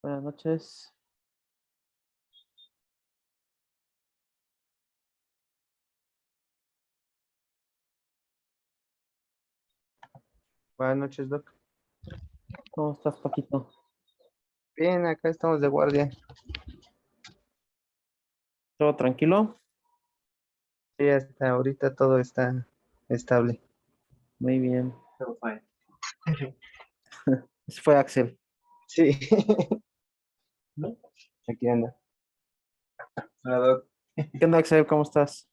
Buenas noches. Buenas noches, Doc. ¿Cómo estás, Paquito? Bien, acá estamos de guardia. ¿Todo tranquilo? Sí, hasta ahorita todo está estable. Muy bien. Todo fine. Ese fue Axel. Sí. ¿No? Aquí anda. Hola, Doc. ¿Qué onda, Axel? ¿Cómo estás?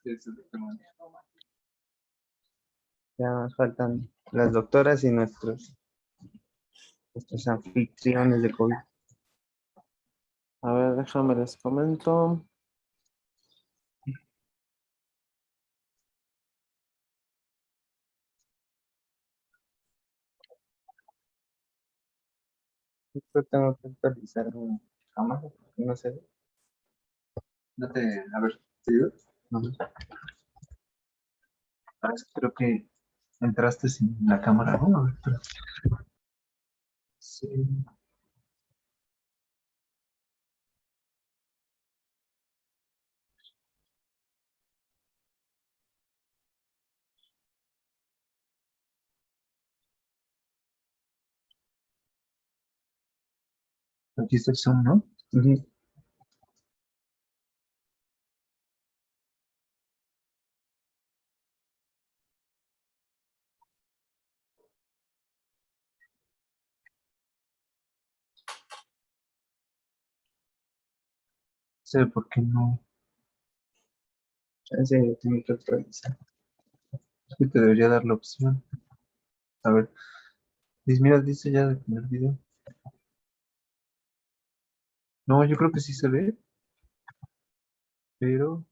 Sí, sí, sí. Ya nos faltan las doctoras y nuestros anfitriones de COVID. A ver, déjame les comento. Yo tengo que actualizar mi cámara, porque no sé. A ver, ¿sí? No, creo que entraste sin la cámara, ¿no? A ver, espera. Sí. Aquí está el Zoom, ¿no? Ujú. Sé por qué no. Chance, tengo que actualizar. Sí, te debería dar la opción. A ver, mira, dice ya de primer video. No, yo creo que sí se ve, pero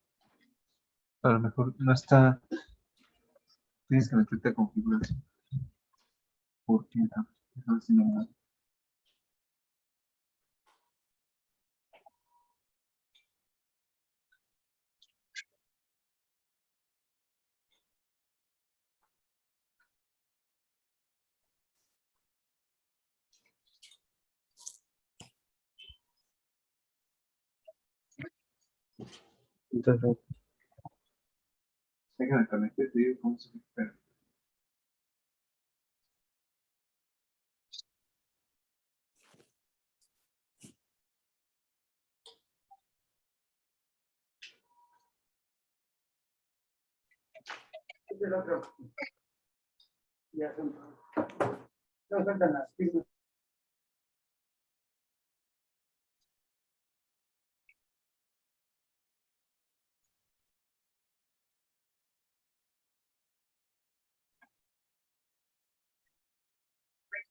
a lo mejor no está. Tienes que meterte a configuración. Porque no, si no. Entonces, déjame conectar, te digo cómo se ve. Es el otro. Ya son. No faltan las pistas.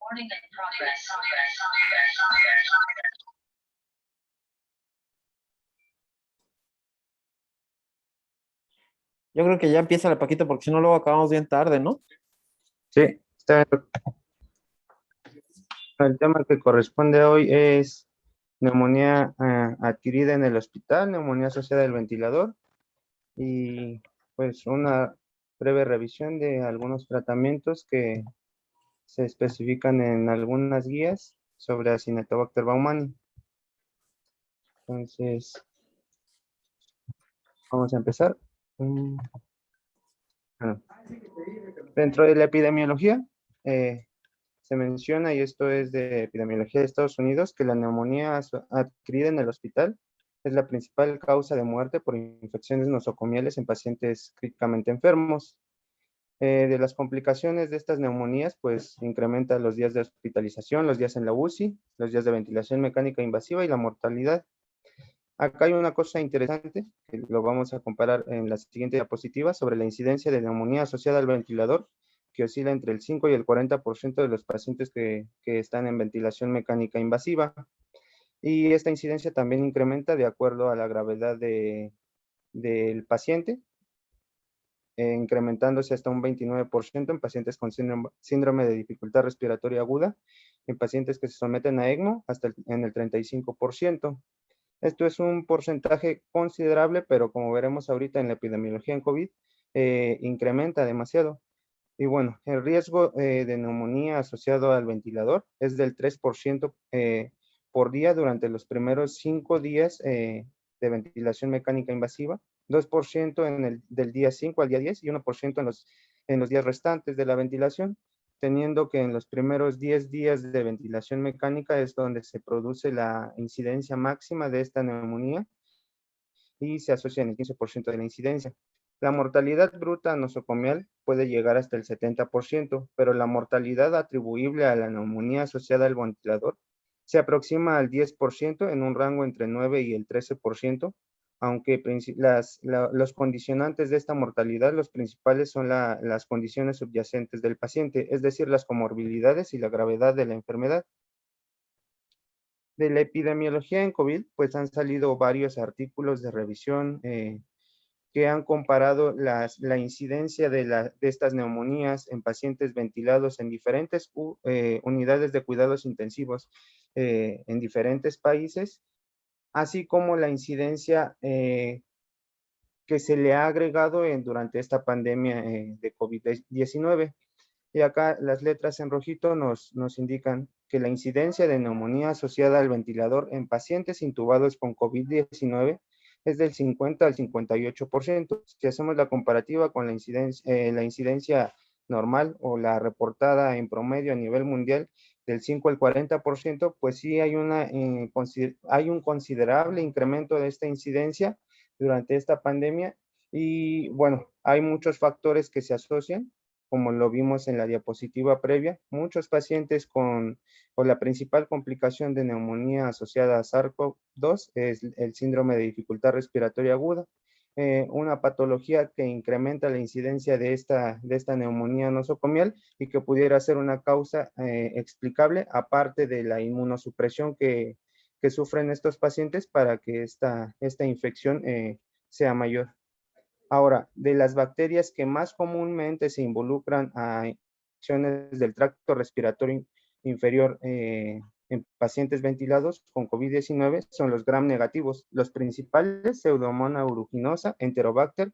Recording in progress. Yo creo que ya empieza la Paquito porque si no luego acabamos bien tarde, ¿no? Sí, está bien. El tema que corresponde hoy es neumonía adquirida en el hospital, neumonía asociada al ventilador y pues una breve revisión de algunos tratamientos que se especifican en algunas guías sobre Acinetobacter baumannii. Entonces, vamos a empezar. Bueno, dentro de la epidemiología, se menciona, y esto es de epidemiología de Estados Unidos, que la neumonía adquirida en el hospital es la principal causa de muerte por infecciones nosocomiales en pacientes críticamente enfermos. De las complicaciones de estas neumonías, pues incrementa los días de hospitalización, los días en la UCI, los días de ventilación mecánica invasiva y la mortalidad. Acá hay una cosa interesante, que lo vamos a comparar en la siguiente diapositiva, sobre la incidencia de neumonía asociada al ventilador, que oscila entre el 5 y el 40% de los pacientes que están en ventilación mecánica invasiva. Y esta incidencia también incrementa de acuerdo a la gravedad del paciente, incrementándose hasta un 29% en pacientes con síndrome de dificultad respiratoria aguda, en pacientes que se someten a ECMO hasta en el 35%. Esto es un porcentaje considerable, pero como veremos ahorita en la epidemiología en COVID, incrementa demasiado. Y bueno, el riesgo de neumonía asociado al ventilador es del 3% por día durante los primeros 5 días de ventilación mecánica invasiva, 2% del día 5 al día 10 y 1% en los días restantes de la ventilación, teniendo que en los primeros 10 días de ventilación mecánica es donde se produce la incidencia máxima de esta neumonía y se asocia en el 15% de la incidencia. La mortalidad bruta nosocomial puede llegar hasta el 70%, pero la mortalidad atribuible a la neumonía asociada al ventilador se aproxima al 10% en un rango entre 9 y el 13%, aunque los condicionantes de esta mortalidad, los principales son las condiciones subyacentes del paciente, es decir, las comorbilidades y la gravedad de la enfermedad. De la epidemiología en COVID, pues han salido varios artículos de revisión que han comparado la incidencia de estas neumonías en pacientes ventilados en diferentes unidades de cuidados intensivos en diferentes países, así como la incidencia que se le ha agregado durante esta pandemia de COVID-19. Y acá las letras en rojito nos indican que la incidencia de neumonía asociada al ventilador en pacientes intubados con COVID-19 es del 50 al 58%. Si hacemos la comparativa con la incidencia normal o la reportada en promedio a nivel mundial del 5 al 40%, pues sí hay un considerable incremento de esta incidencia durante esta pandemia. Y bueno, hay muchos factores que se asocian como lo vimos en la diapositiva previa, muchos pacientes con la principal complicación de neumonía asociada a SARS-CoV-2 es el síndrome de dificultad respiratoria aguda, una patología que incrementa la incidencia de esta neumonía nosocomial y que pudiera ser una causa explicable, aparte de la inmunosupresión que sufren estos pacientes para que esta infección sea mayor. Ahora, de las bacterias que más comúnmente se involucran a infecciones del tracto respiratorio inferior en pacientes ventilados con COVID-19 son los gram negativos. Los principales, Pseudomonas aeruginosa, Enterobacter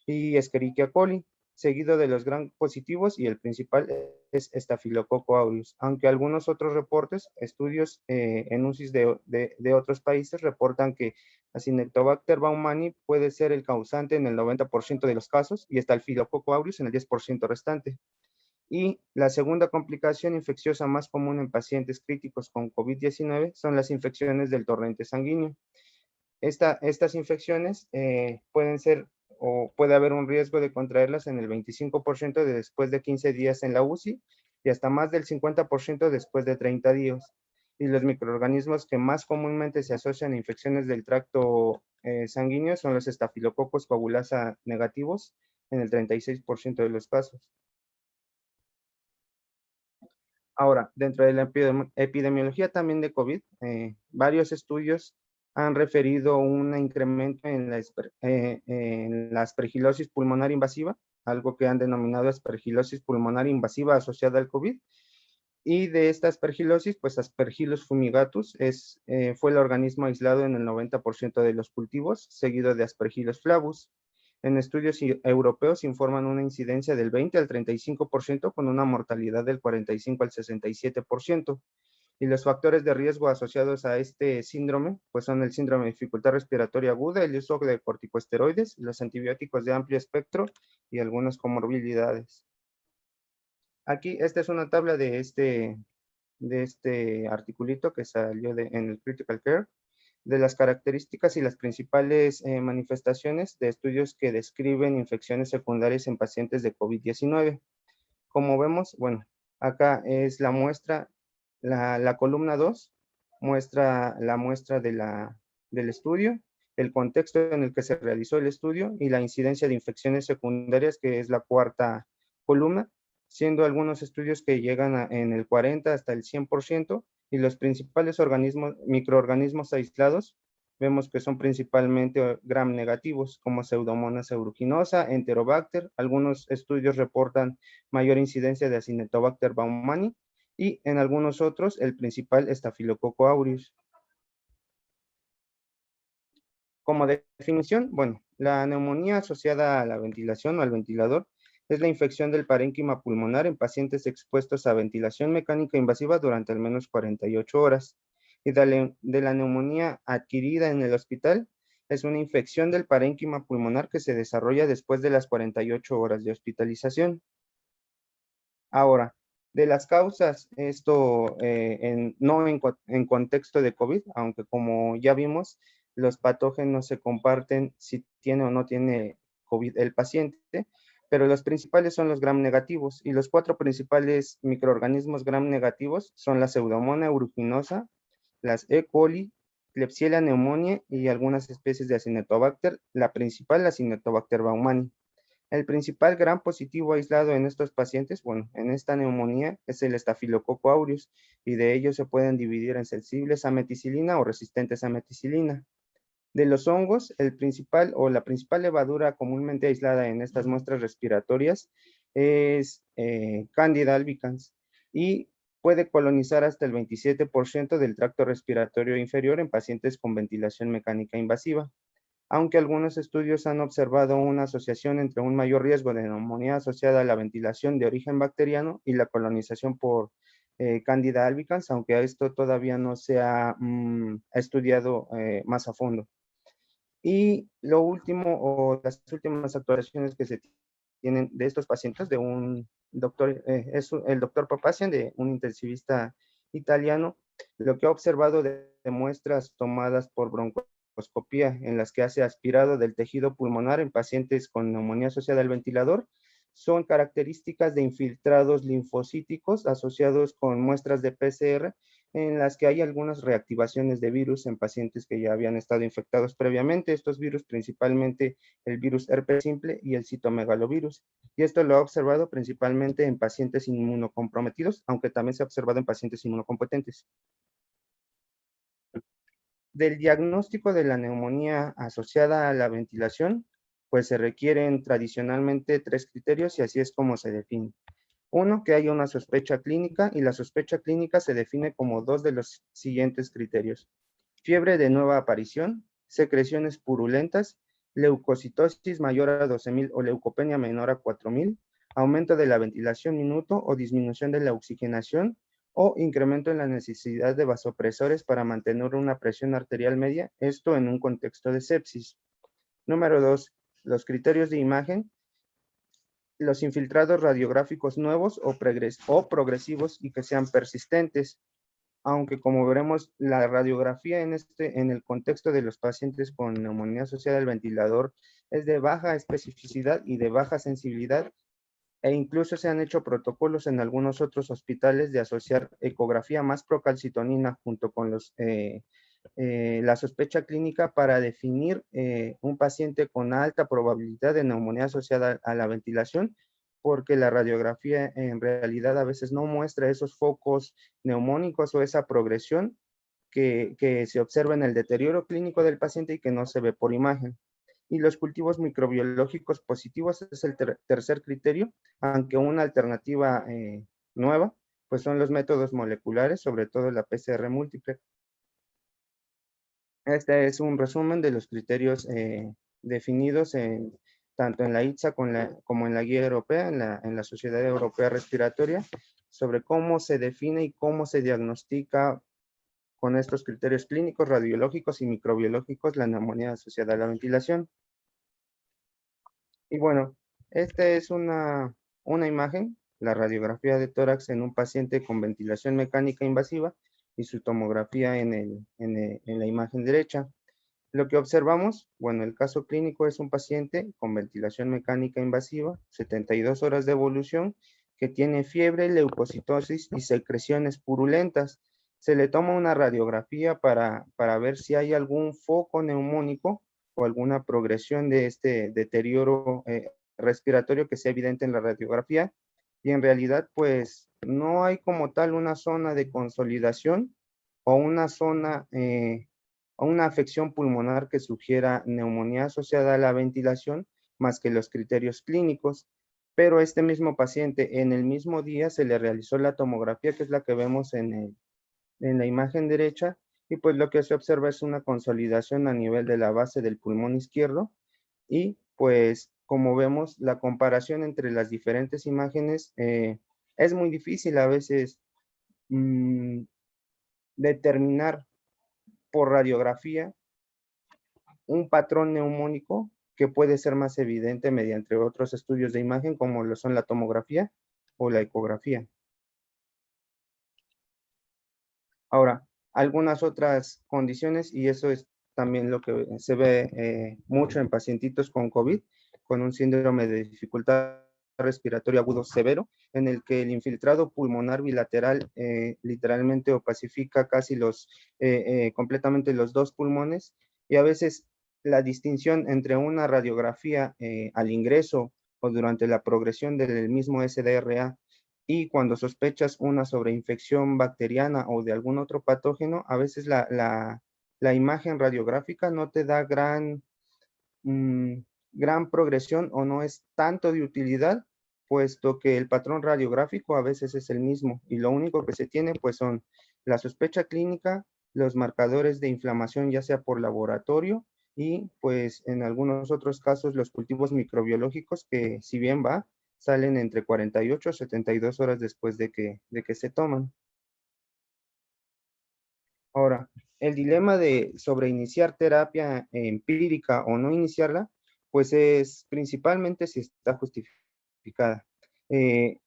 y Escherichia coli, seguido de los gram positivos y el principal es Staphylococcus aureus. Aunque algunos otros reportes, estudios en UCIs de otros países reportan que Acinetobacter baumannii puede ser el causante en el 90% de los casos y Staphylococcus aureus en el 10% restante. Y la segunda complicación infecciosa más común en pacientes críticos con COVID-19 son las infecciones del torrente sanguíneo. Estas infecciones pueden ser o puede haber un riesgo de contraerlas en el 25% después de 15 días en la UCI y hasta más del 50% después de 30 días. Y los microorganismos que más comúnmente se asocian a infecciones del tracto sanguíneo son los estafilococos coagulasa negativos en el 36% de los casos. Ahora, dentro de la epidemiología también de COVID, varios estudios han referido un incremento en la aspergilosis pulmonar invasiva, algo que han denominado aspergilosis pulmonar invasiva asociada al COVID. Y de esta aspergilosis, pues Aspergillus fumigatus fue el organismo aislado en el 90% de los cultivos, seguido de Aspergillus flavus. En estudios europeos informan una incidencia del 20 al 35% con una mortalidad del 45 al 67%. Y los factores de riesgo asociados a este síndrome, pues son el síndrome de dificultad respiratoria aguda, el uso de corticosteroides, los antibióticos de amplio espectro y algunas comorbilidades. Aquí, esta es una tabla de este articulito que salió en el Critical Care, de las características y las principales manifestaciones de estudios que describen infecciones secundarias en pacientes de COVID-19. Como vemos, bueno, acá es la muestra, la columna 2, muestra la muestra del estudio, el contexto en el que se realizó el estudio y la incidencia de infecciones secundarias, que es la cuarta columna, siendo algunos estudios que llegan en el 40 hasta el 100%, y los principales microorganismos aislados, vemos que son principalmente gram negativos, como Pseudomonas aeruginosa, Enterobacter. Algunos estudios reportan mayor incidencia de Acinetobacter baumannii, y en algunos otros el principal Staphylococcus aureus. Como definición, bueno, la neumonía asociada a la ventilación o al ventilador es la infección del parénquima pulmonar en pacientes expuestos a ventilación mecánica invasiva durante al menos 48 horas. Y de la neumonía adquirida en el hospital es una infección del parénquima pulmonar que se desarrolla después de las 48 horas de hospitalización. Ahora, de las causas, esto no en contexto de COVID, aunque como ya vimos, los patógenos se comparten si tiene o no tiene COVID el paciente, pero los principales son los gram negativos y los 4 principales microorganismos gram negativos son la Pseudomonas aeruginosa, las E. coli, Klebsiella pneumoniae y algunas especies de Acinetobacter, la principal, la Acinetobacter baumannii. El principal gran positivo aislado en estos pacientes, bueno, en esta neumonía es el Staphylococcus aureus y de ellos se pueden dividir en sensibles a meticilina o resistentes a meticilina. De los hongos, el principal o la principal levadura comúnmente aislada en estas muestras respiratorias es Candida albicans y puede colonizar hasta el 27% del tracto respiratorio inferior en pacientes con ventilación mecánica invasiva, aunque algunos estudios han observado una asociación entre un mayor riesgo de neumonía asociada a la ventilación de origen bacteriano y la colonización por Candida albicans, aunque esto todavía no se ha estudiado más a fondo. Y lo último, o las últimas actualizaciones que se tienen de estos pacientes, de un doctor, es el doctor Papazian, de un intensivista italiano, lo que ha observado de muestras tomadas por broncoscopía en las que hace aspirado del tejido pulmonar en pacientes con neumonía asociada al ventilador, son características de infiltrados linfocíticos asociados con muestras de PCR en las que hay algunas reactivaciones de virus en pacientes que ya habían estado infectados previamente. Estos virus, principalmente el virus herpes simple y el citomegalovirus. Y esto lo ha observado principalmente en pacientes inmunocomprometidos, aunque también se ha observado en pacientes inmunocompetentes. Del diagnóstico de la neumonía asociada a la ventilación, pues se requieren tradicionalmente 3 criterios y así es como se define. Uno, que haya una sospecha clínica y la sospecha clínica se define como 2 de los siguientes criterios. Fiebre de nueva aparición, secreciones purulentas, leucocitosis mayor a 12,000 o leucopenia menor a 4,000, aumento de la ventilación minuto o disminución de la oxigenación o incremento en la necesidad de vasopresores para mantener una presión arterial media, esto en un contexto de sepsis. Número 2, los criterios de imagen, los infiltrados radiográficos nuevos o progresivos y que sean persistentes, aunque como veremos la radiografía en el contexto de los pacientes con neumonía asociada al ventilador es de baja especificidad y de baja sensibilidad e incluso se han hecho protocolos en algunos otros hospitales de asociar ecografía más procalcitonina junto con la sospecha clínica para definir un paciente con alta probabilidad de neumonía asociada a la ventilación, porque la radiografía en realidad a veces no muestra esos focos neumónicos o esa progresión que se observa en el deterioro clínico del paciente y que no se ve por imagen. Y los cultivos microbiológicos positivos es el tercer criterio, aunque una alternativa nueva, pues son los métodos moleculares, sobre todo la PCR múltiple. Este es un resumen de los criterios definidos tanto en la ITSA como en la guía europea, en la Sociedad Europea Respiratoria, sobre cómo se define y cómo se diagnostica con estos criterios clínicos, radiológicos y microbiológicos la neumonía asociada a la ventilación. Y bueno, esta es una imagen, la radiografía de tórax en un paciente con ventilación mecánica invasiva y su tomografía en la imagen derecha. Lo que observamos, bueno, el caso clínico es un paciente con ventilación mecánica invasiva, 72 horas de evolución, que tiene fiebre, leucocitosis y secreciones purulentas. Se le toma una radiografía para ver si hay algún foco neumónico o alguna progresión de este deterioro respiratorio que sea evidente en la radiografía. Y en realidad, pues, no hay como tal una zona de consolidación o una zona o una afección pulmonar que sugiera neumonía asociada a la ventilación, más que los criterios clínicos. Pero a este mismo paciente en el mismo día se le realizó la tomografía, que es la que vemos en la imagen derecha, y pues lo que se observa es una consolidación a nivel de la base del pulmón izquierdo y pues como vemos, la comparación entre las diferentes imágenes es muy difícil a veces determinar por radiografía un patrón neumónico que puede ser más evidente mediante otros estudios de imagen como lo son la tomografía o la ecografía. Ahora, algunas otras condiciones, y eso es también lo que se ve mucho en pacientitos con COVID, con un síndrome de dificultad respiratoria agudo severo, en el que el infiltrado pulmonar bilateral literalmente opacifica casi completamente los dos pulmones, y a veces la distinción entre una radiografía al ingreso o durante la progresión del mismo SDRA y cuando sospechas una sobreinfección bacteriana o de algún otro patógeno, a veces la imagen radiográfica no te da mm, gran progresión o no es tanto de utilidad, puesto que el patrón radiográfico a veces es el mismo y lo único que se tiene pues son la sospecha clínica, los marcadores de inflamación ya sea por laboratorio y pues en algunos otros casos los cultivos microbiológicos que si bien salen entre 48 a 72 horas después de que se toman. Ahora, el dilema de sobre iniciar terapia empírica o no iniciarla, pues es principalmente si está justificada.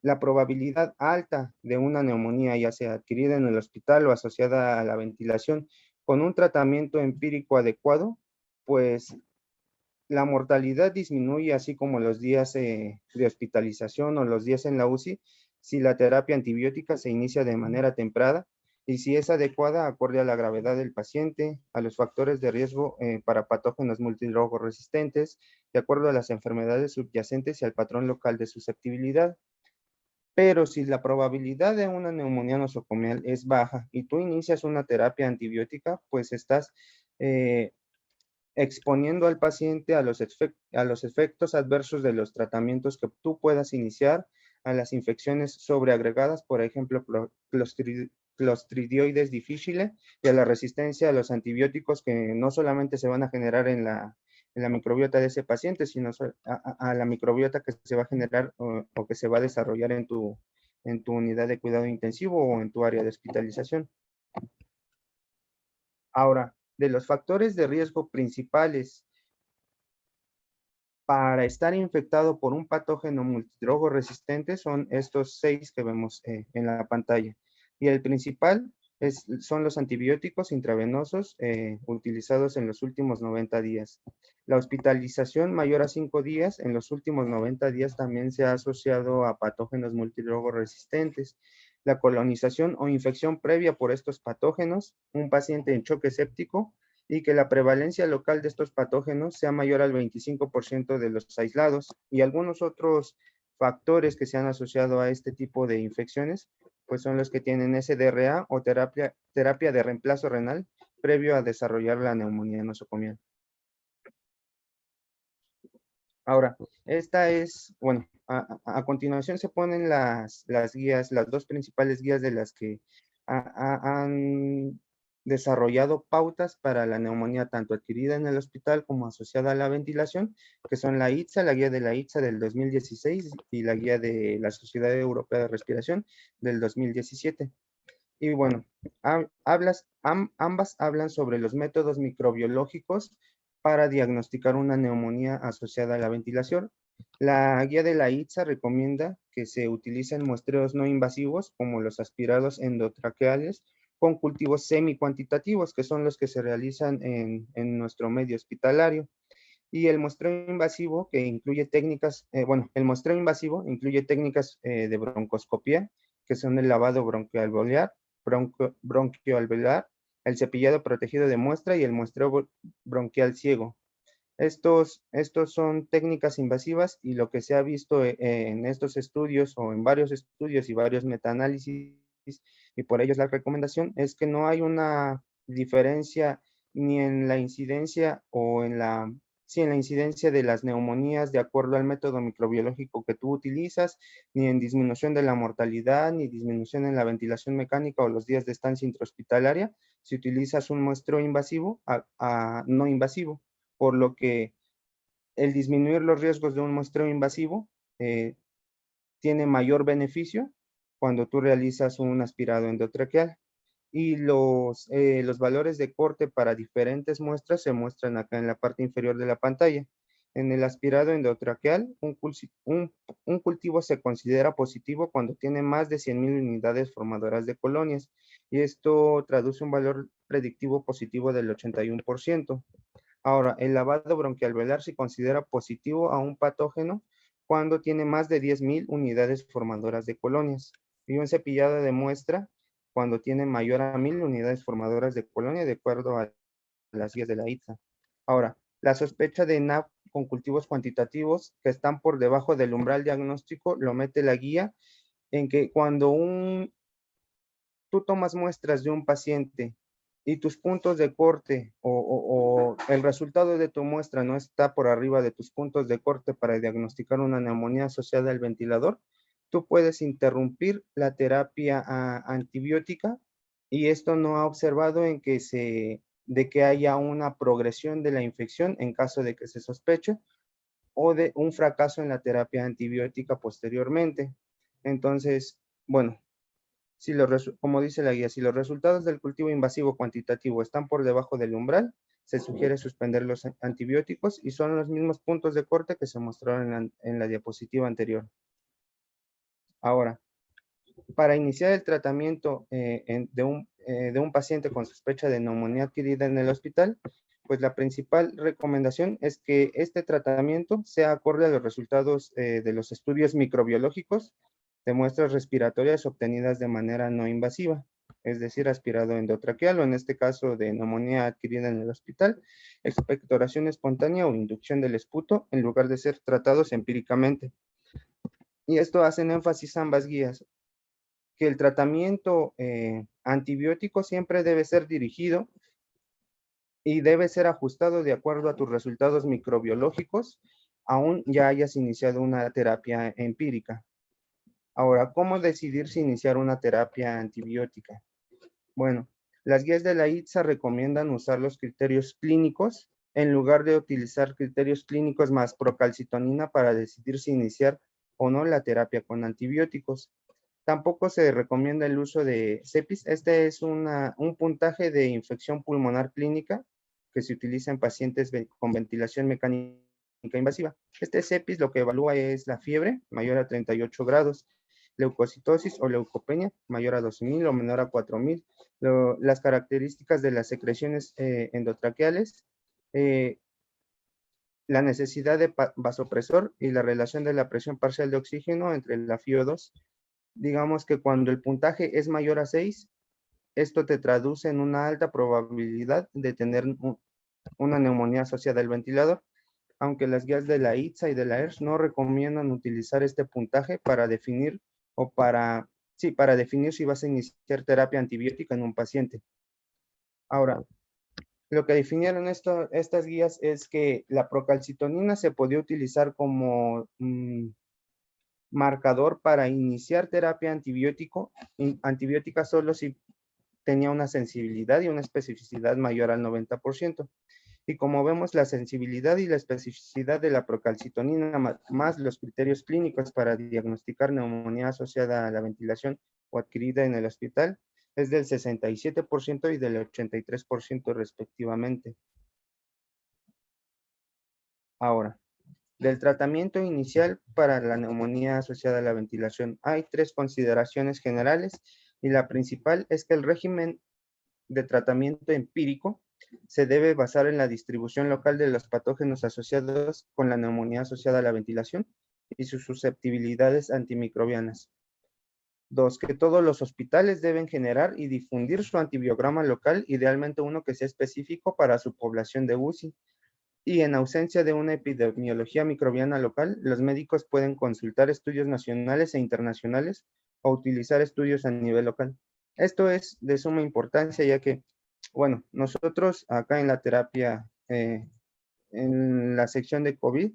La probabilidad alta de una neumonía, ya sea adquirida en el hospital o asociada a la ventilación, con un tratamiento empírico adecuado, pues la mortalidad disminuye, así como los días de hospitalización o los días en la UCI, si la terapia antibiótica se inicia de manera temprana y si es adecuada acorde a la gravedad del paciente, a los factores de riesgo para patógenos multidrogo resistentes, de acuerdo a las enfermedades subyacentes y al patrón local de susceptibilidad. Pero si la probabilidad de una neumonía nosocomial es baja y tú inicias una terapia antibiótica, pues estás exponiendo al paciente a los efectos adversos de los tratamientos que tú puedas iniciar, a las infecciones sobreagregadas, por ejemplo, Clostridioides difficile, y a la resistencia a los antibióticos que no solamente se van a generar en la microbiota de ese paciente, sino a la microbiota que se va a generar o que se va a desarrollar en tu unidad de cuidado intensivo o en tu área de hospitalización. Ahora, de los factores de riesgo principales para estar infectado por un patógeno multidrogo resistente son estos 6 que vemos en la pantalla. Y el principal son los antibióticos intravenosos utilizados en los últimos 90 días. La hospitalización mayor a 5 días en los últimos 90 días también se ha asociado a patógenos multidrogo resistentes. La colonización o infección previa por estos patógenos, un paciente en choque séptico, y que la prevalencia local de estos patógenos sea mayor al 25% de los aislados, y algunos otros factores que se han asociado a este tipo de infecciones, pues son los que tienen SDRA o terapia de reemplazo renal previo a desarrollar la neumonía nosocomial. Ahora, esta es, bueno, a continuación se ponen las guías, las dos principales guías de las que han desarrollado pautas para la neumonía tanto adquirida en el hospital como asociada a la ventilación, que son la ITSA, la guía de la ITSA del 2016 y la guía de la Sociedad Europea de Respiración del 2017. Y bueno, ambas hablan sobre los métodos microbiológicos para diagnosticar una neumonía asociada a la ventilación. La guía de la ITSA recomienda que se utilicen muestreos no invasivos como los aspirados endotraqueales con cultivos semi-cuantitativos, que son los que se realizan en nuestro medio hospitalario. Y el muestreo invasivo que incluye técnicas, el muestreo invasivo incluye técnicas de broncoscopía, que son el lavado bronquioalveolar, el cepillado protegido de muestra y el muestreo bronquial ciego. Estos son técnicas invasivas y lo que se ha visto en estos estudios o en varios estudios y varios metaanálisis, y por ello la recomendación es que no hay una diferencia ni en la incidencia o en la incidencia de las neumonías de acuerdo al método microbiológico que tú utilizas, ni en disminución de la mortalidad, ni disminución en la ventilación mecánica o los días de estancia intrahospitalaria si utilizas un muestreo invasivo a no invasivo, por lo que el disminuir los riesgos de un muestreo invasivo tiene mayor beneficio cuando tú realizas un aspirado endotraqueal. Y los valores de corte para diferentes muestras se muestran acá en la parte inferior de la pantalla. En el aspirado endotraqueal, un cultivo se considera positivo cuando tiene más de 100,000 unidades formadoras de colonias, y esto traduce un valor predictivo positivo del 81%. Ahora, el lavado bronquialveolar se considera positivo a un patógeno cuando tiene más de 10,000 unidades formadoras de colonias, y un cepillado de muestra cuando tiene mayor a 1,000 unidades formadoras de colonia, de acuerdo a las guías de la ITSA. Ahora, la sospecha de NAP con cultivos cuantitativos que están por debajo del umbral diagnóstico lo mete la guía en que cuando tú tomas muestras de un paciente y tus puntos de corte o el resultado de tu muestra no está por arriba de tus puntos de corte para diagnosticar una neumonía asociada al ventilador, tú puedes interrumpir la terapia antibiótica, y esto no ha observado de que haya una progresión de la infección en caso de que se sospeche o de un fracaso en la terapia antibiótica posteriormente. Entonces, bueno, como dice la guía, si los resultados del cultivo invasivo cuantitativo están por debajo del umbral, se sugiere suspender los antibióticos, y son los mismos puntos de corte que se mostraron en la diapositiva anterior. Ahora, para iniciar el tratamiento de un paciente con sospecha de neumonía adquirida en el hospital, pues la principal recomendación es que este tratamiento sea acorde a los resultados de los estudios microbiológicos de muestras respiratorias obtenidas de manera no invasiva, es decir, aspirado endotraqueal, o en este caso de neumonía adquirida en el hospital, expectoración espontánea o inducción del esputo, en lugar de ser tratados empíricamente. Y esto hacen énfasis ambas guías, que el tratamiento antibiótico siempre debe ser dirigido y debe ser ajustado de acuerdo a tus resultados microbiológicos, aún ya hayas iniciado una terapia empírica. Ahora, ¿cómo decidir si iniciar una terapia antibiótica? Bueno, las guías de la ITSA recomiendan usar los criterios clínicos en lugar de utilizar criterios clínicos más procalcitonina para decidir si iniciar o no la terapia con antibióticos. Tampoco se recomienda el uso de CEPIs. Este es un puntaje de infección pulmonar clínica que se utiliza en pacientes con ventilación mecánica invasiva. Este CEPIs lo que evalúa es la fiebre mayor a 38 grados, leucocitosis o leucopenia mayor a 12,000 o menor a 4,000, las características de las secreciones endotraqueales, la necesidad de vasopresor y la relación de la presión parcial de oxígeno entre la FiO2. Digamos que cuando el puntaje es mayor a 6, esto te traduce en una alta probabilidad de tener una neumonía asociada al ventilador, aunque las guías de la ITSA y de la ERS no recomiendan utilizar este puntaje para definir para definir si vas a iniciar terapia antibiótica en un paciente. Ahora, lo que definieron estas guías es que la procalcitonina se podía utilizar como marcador para iniciar terapia antibiótica solo si tenía una sensibilidad y una especificidad mayor al 90%. Y como vemos, la sensibilidad y la especificidad de la procalcitonina más los criterios clínicos para diagnosticar neumonía asociada a la ventilación o adquirida en el hospital es del 67% y del 83% respectivamente. Ahora, del tratamiento inicial para la neumonía asociada a la ventilación, hay 3 consideraciones generales, y la principal es que el régimen de tratamiento empírico se debe basar en la distribución local de los patógenos asociados con la neumonía asociada a la ventilación y sus susceptibilidades antimicrobianas. 2, que todos los hospitales deben generar y difundir su antibiograma local, idealmente uno que sea específico para su población de UCI. Y en ausencia de una epidemiología microbiana local, los médicos pueden consultar estudios nacionales e internacionales o utilizar estudios a nivel local. Esto es de suma importancia, ya que, bueno, nosotros acá en la terapia, en la sección de COVID,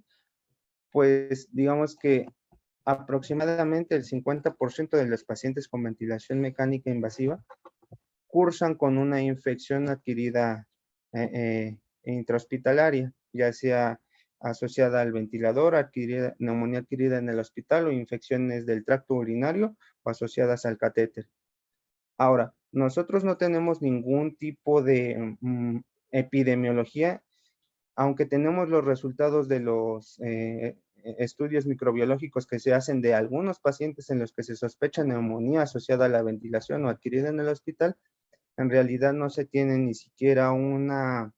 pues digamos que aproximadamente el 50% de los pacientes con ventilación mecánica invasiva cursan con una infección adquirida intrahospitalaria, ya sea asociada al ventilador, neumonía adquirida en el hospital o infecciones del tracto urinario o asociadas al catéter. Ahora, nosotros no tenemos ningún tipo de epidemiología, aunque tenemos los resultados de los estudios microbiológicos que se hacen de algunos pacientes en los que se sospecha neumonía asociada a la ventilación o adquirida en el hospital. En realidad no se tiene ni siquiera una,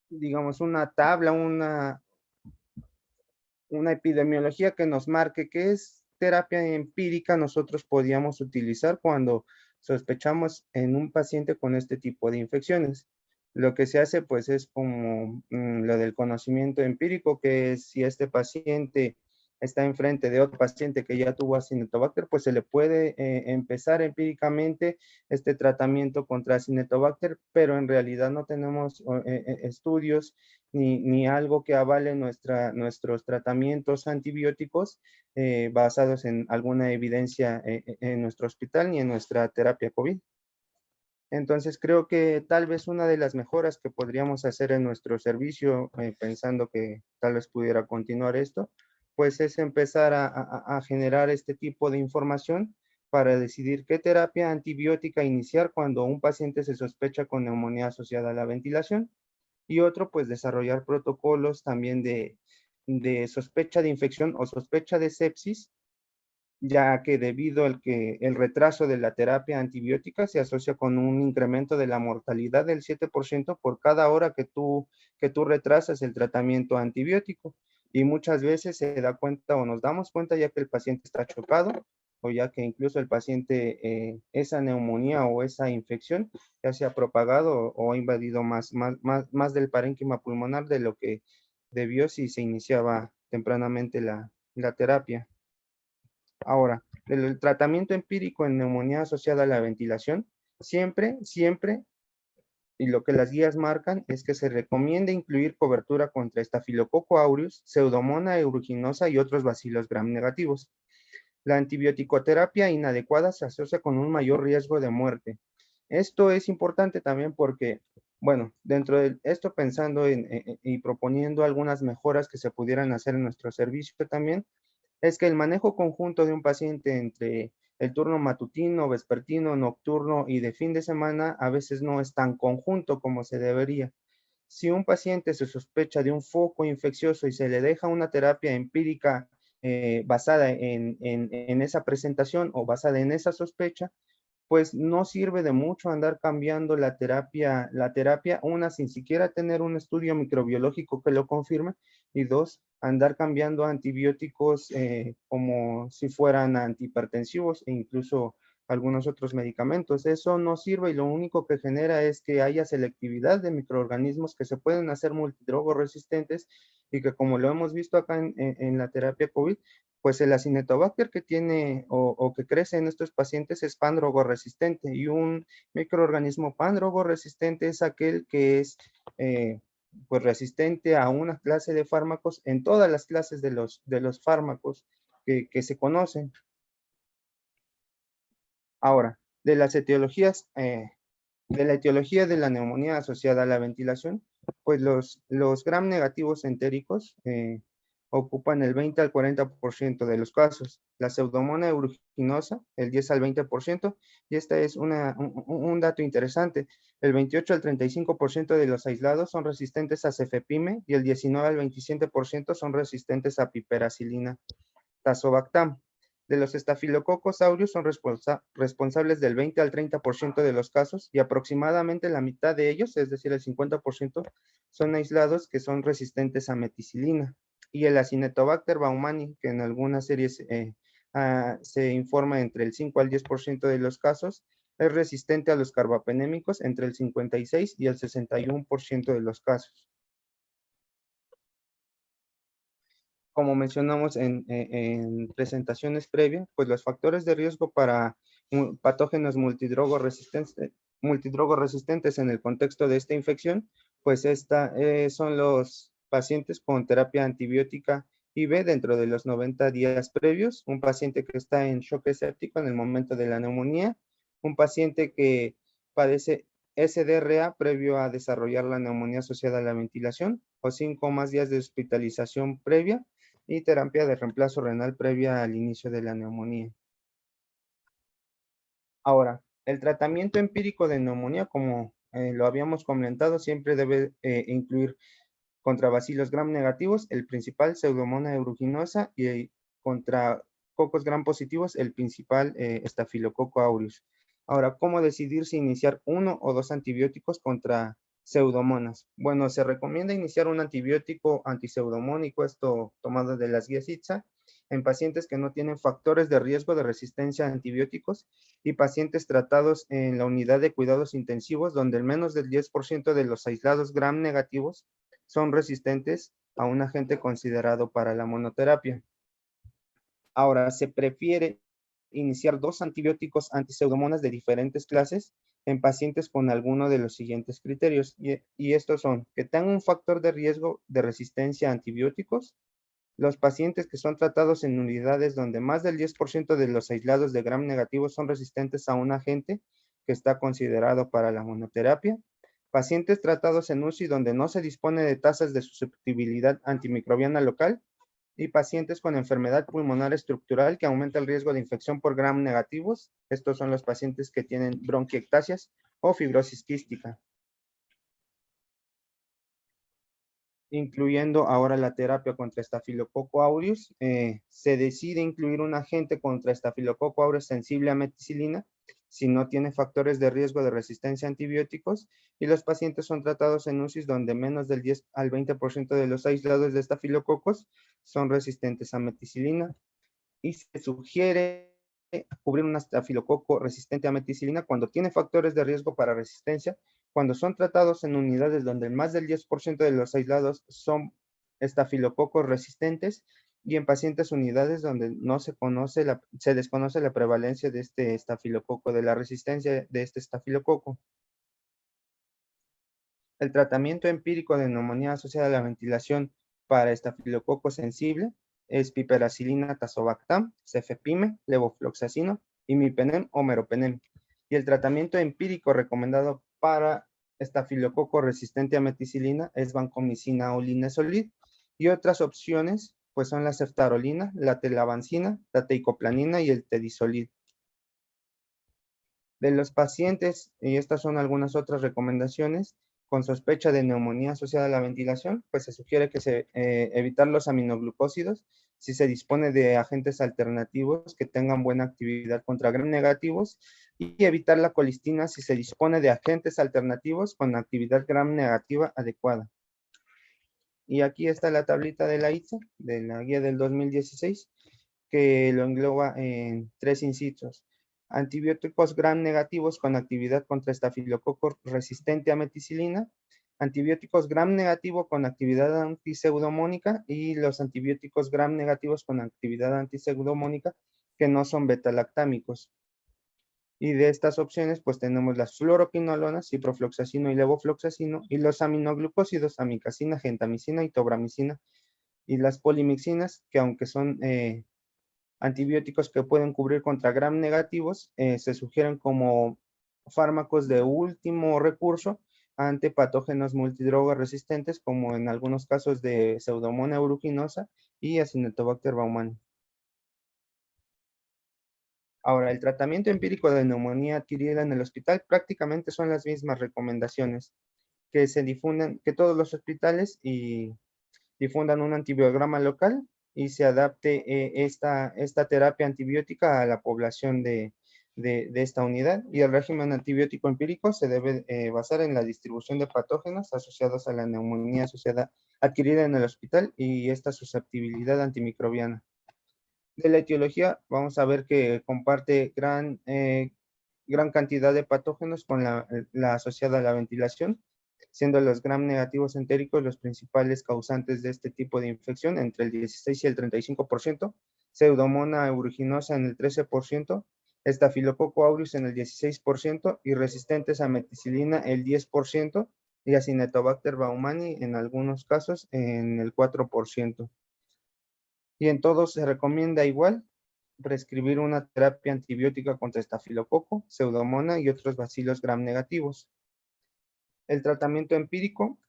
digamos, una tabla, una epidemiología que nos marque qué es terapia empírica nosotros podíamos utilizar cuando sospechamos en un paciente con este tipo de infecciones. Lo que se hace pues es como lo del conocimiento empírico, que es si este paciente está enfrente de otro paciente que ya tuvo Acinetobacter, pues se le puede empezar empíricamente este tratamiento contra Acinetobacter, pero en realidad no tenemos estudios ni algo que avale nuestros tratamientos antibióticos basados en alguna evidencia en nuestro hospital ni en nuestra terapia COVID. Entonces creo que tal vez una de las mejoras que podríamos hacer en nuestro servicio, pensando que tal vez pudiera continuar esto, pues es empezar a generar este tipo de información para decidir qué terapia antibiótica iniciar cuando un paciente se sospecha con neumonía asociada a la ventilación. Y otro, pues desarrollar protocolos también de sospecha de infección o sospecha de sepsis, ya que debido al que el retraso de la terapia antibiótica se asocia con un incremento de la mortalidad del 7% por cada hora que tú retrasas el tratamiento antibiótico. Y muchas veces se da cuenta o nos damos cuenta ya que el paciente está chocado o ya que incluso el paciente, esa neumonía o esa infección ya se ha propagado o ha invadido más del parénquima pulmonar de lo que debió si se iniciaba tempranamente la terapia. Ahora, el tratamiento empírico en neumonía asociada a la ventilación, siempre, y lo que las guías marcan es que se recomienda incluir cobertura contra Staphylococcus aureus, Pseudomonas aeruginosa y otros bacilos gram negativos. La antibioticoterapia inadecuada se asocia con un mayor riesgo de muerte. Esto es importante también porque, bueno, dentro de esto pensando y proponiendo algunas mejoras que se pudieran hacer en nuestro servicio también, es que el manejo conjunto de un paciente entre el turno matutino, vespertino, nocturno y de fin de semana a veces no es tan conjunto como se debería. Si un paciente se sospecha de un foco infeccioso y se le deja una terapia empírica basada en esa presentación o basada en esa sospecha, pues no sirve de mucho andar cambiando la terapia, una, sin siquiera tener un estudio microbiológico que lo confirme, y dos, andar cambiando antibióticos como si fueran antihipertensivos e incluso algunos otros medicamentos. Eso no sirve y lo único que genera es que haya selectividad de microorganismos que se pueden hacer multidrogoresistentes y que como lo hemos visto acá en la terapia COVID, pues el Acinetobacter que tiene o que crece en estos pacientes es pandrogoresistente y un microorganismo pandrogoresistente es aquel que es pues resistente a una clase de fármacos en todas las clases de los fármacos que se conocen. Ahora, de las etiologías, de la etiología de la neumonía asociada a la ventilación, pues los gram negativos entéricos ocupan el 20 al 40% de los casos, la Pseudomonas aeruginosa el 10 al 20%, y este es un dato interesante, el 28 al 35% de los aislados son resistentes a cefepime y el 19 al 27% son resistentes a piperacilina tazobactam. De los estafilococos aureus son responsables del 20 al 30% de los casos y aproximadamente la mitad de ellos, es decir, el 50%, son aislados que son resistentes a meticilina. Y el Acinetobacter baumannii, que en algunas series se informa entre el 5 al 10% de los casos, es resistente a los carbapenémicos entre el 56 y el 61% de los casos. Como mencionamos en presentaciones previas, pues los factores de riesgo para patógenos multidrogoresistentes en el contexto de esta infección, pues son los pacientes con terapia antibiótica IV dentro de los 90 días previos, un paciente que está en shock escéptico en el momento de la neumonía, un paciente que padece SDRA previo a desarrollar la neumonía asociada a la ventilación, o 5 o más días de hospitalización previa y terapia de reemplazo renal previa al inicio de la neumonía. Ahora, el tratamiento empírico de neumonía, como lo habíamos comentado, siempre debe incluir contra bacilos gram negativos, el principal Pseudomonas aeruginosa, y contra cocos gram positivos, el principal Staphylococcus aureus. Ahora, ¿cómo decidir si iniciar uno o dos antibióticos contra pseudomonas? Bueno, se recomienda iniciar un antibiótico antiseudomónico, esto tomado de las guías ITSA, en pacientes que no tienen factores de riesgo de resistencia a antibióticos y pacientes tratados en la unidad de cuidados intensivos, donde el menos del 10% de los aislados gram negativos son resistentes a un agente considerado para la monoterapia. Ahora, se prefiere iniciar dos antibióticos antipseudomonas de diferentes clases en pacientes con alguno de los siguientes criterios. Y estos son que tengan un factor de riesgo de resistencia a antibióticos, los pacientes que son tratados en unidades donde más del 10% de los aislados de gram negativos son resistentes a un agente que está considerado para la monoterapia, pacientes tratados en UCI donde no se dispone de tasas de susceptibilidad antimicrobiana local y pacientes con enfermedad pulmonar estructural que aumenta el riesgo de infección por gram negativos. Estos son los pacientes que tienen bronquiectasias o fibrosis quística. Incluyendo ahora la terapia contra Staphylococcus aureus, se decide incluir un agente contra Staphylococcus aureus sensible a meticilina si no tiene factores de riesgo de resistencia a antibióticos y los pacientes son tratados en UCIs donde menos del 10 al 20% de los aislados de estafilococos son resistentes a meticilina y se sugiere cubrir un estafilococo resistente a meticilina cuando tiene factores de riesgo para resistencia, cuando son tratados en unidades donde más del 10% de los aislados son estafilococos resistentes y en pacientes unidades donde no se conoce se desconoce la prevalencia de este estafilococo, de la resistencia de este estafilococo. El tratamiento empírico de neumonía asociada a la ventilación para estafilococo sensible es piperacilina tazobactam, cefepime, levofloxacino, imipenem o meropenem. Y el tratamiento empírico recomendado para estafilococo resistente a meticilina es vancomicina o linezolid. Y otras opciones pues son la ceftarolina, la telavancina, la teicoplanina y el tedizolid. De los pacientes, y estas son algunas otras recomendaciones, con sospecha de neumonía asociada a la ventilación, pues se sugiere que evitar los aminoglucósidos si se dispone de agentes alternativos que tengan buena actividad contra gram negativos y evitar la colistina si se dispone de agentes alternativos con actividad gram negativa adecuada. Y aquí está la tablita de la ITSA, de la guía del 2016, que lo engloba en 3 incisos. Antibióticos gram negativos con actividad contra estafilococo resistente a meticilina, antibióticos gram negativo con actividad antiseudomónica y los antibióticos gram negativos con actividad antiseudomónica que no son betalactámicos. Y de estas opciones, pues tenemos las fluoroquinolonas, ciprofloxacino y levofloxacino, y los aminoglucósidos, amicacina, gentamicina y tobramicina, y las polimixinas, que aunque son antibióticos que pueden cubrir contra gram negativos, se sugieren como fármacos de último recurso ante patógenos multidrogas resistentes, como en algunos casos de Pseudomonas aeruginosa y Acinetobacter baumannii. Ahora, el tratamiento empírico de neumonía adquirida en el hospital prácticamente son las mismas recomendaciones que se difundan, que todos los hospitales difundan un antibiograma local y se adapte esta terapia antibiótica a la población de esta unidad. Y el régimen antibiótico empírico se debe basar en la distribución de patógenos asociados a la neumonía asociada adquirida en el hospital y esta susceptibilidad antimicrobiana. De la etiología, vamos a ver que comparte gran cantidad de patógenos con la asociada a la ventilación, siendo los gram negativos entéricos los principales causantes de este tipo de infección, entre el 16 y el 35%, Pseudomonas aeruginosa en el 13%, Staphylococcus aureus en el 16% y resistentes a meticilina el 10% y Acinetobacter baumannii en algunos casos en el 4%. Y en todos se recomienda igual prescribir una terapia antibiótica contra estafilococo, pseudomonas y otros bacilos gram negativos. El tratamiento empírico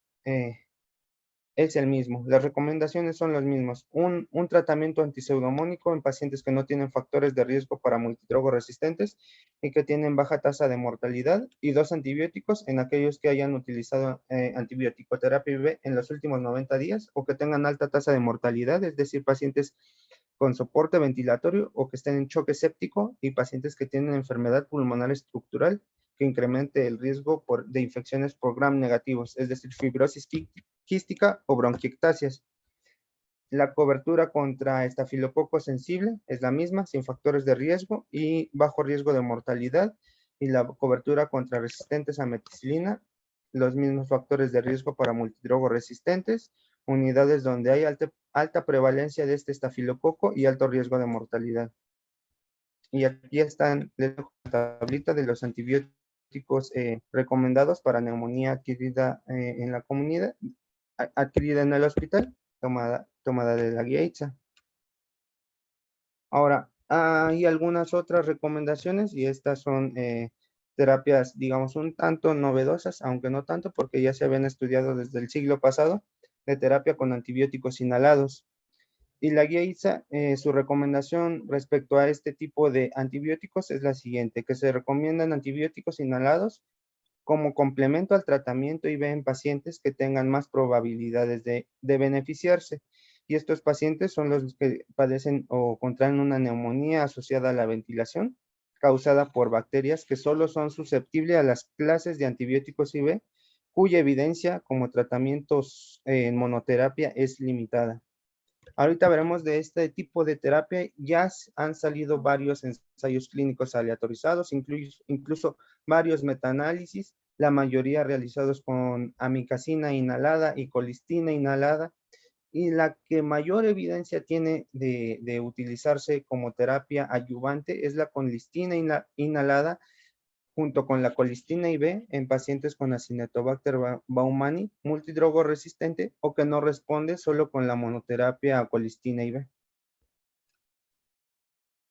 es el mismo. Las recomendaciones son los mismos. Un tratamiento antiseudomónico en pacientes que no tienen factores de riesgo para multidrogoresistentes y que tienen baja tasa de mortalidad, y 2 antibióticos en aquellos que hayan utilizado antibiótico-terapia IV en los últimos 90 días o que tengan alta tasa de mortalidad, es decir, pacientes con soporte ventilatorio o que estén en choque séptico, y pacientes que tienen enfermedad pulmonar estructural que incremente el riesgo de infecciones por gram negativos, es decir, fibrosis quística o bronquiectasias. La cobertura contra estafilococo sensible es la misma, sin factores de riesgo y bajo riesgo de mortalidad. Y la cobertura contra resistentes a meticilina, los mismos factores de riesgo para multidrogo resistentes, unidades donde hay alta prevalencia de este estafilococo y alto riesgo de mortalidad. Y aquí están la tablita de los antibióticos recomendados para neumonía adquirida en la comunidad, adquirida en el hospital, tomada de la guía ITSA. Ahora, hay algunas otras recomendaciones y estas son terapias, digamos, un tanto novedosas, aunque no tanto, porque ya se habían estudiado desde el siglo pasado, de terapia con antibióticos inhalados. Y la guía ITSA, su recomendación respecto a este tipo de antibióticos es la siguiente, que se recomiendan antibióticos inhalados como complemento al tratamiento IV en pacientes que tengan más probabilidades de beneficiarse. Y estos pacientes son los que padecen o contraen una neumonía asociada a la ventilación, causada por bacterias que solo son susceptibles a las clases de antibióticos IV, cuya evidencia como tratamientos en monoterapia es limitada. Ahorita veremos de este tipo de terapia. Ya han salido varios ensayos clínicos aleatorizados, incluso varios metaanálisis, la mayoría realizados con amicacina inhalada y colistina inhalada, y la que mayor evidencia tiene de utilizarse como terapia adyuvante es la colistina inhalada junto con la colistina IV en pacientes con Acinetobacter baumannii multidrogo resistente o que no responde solo con la monoterapia colistina IV.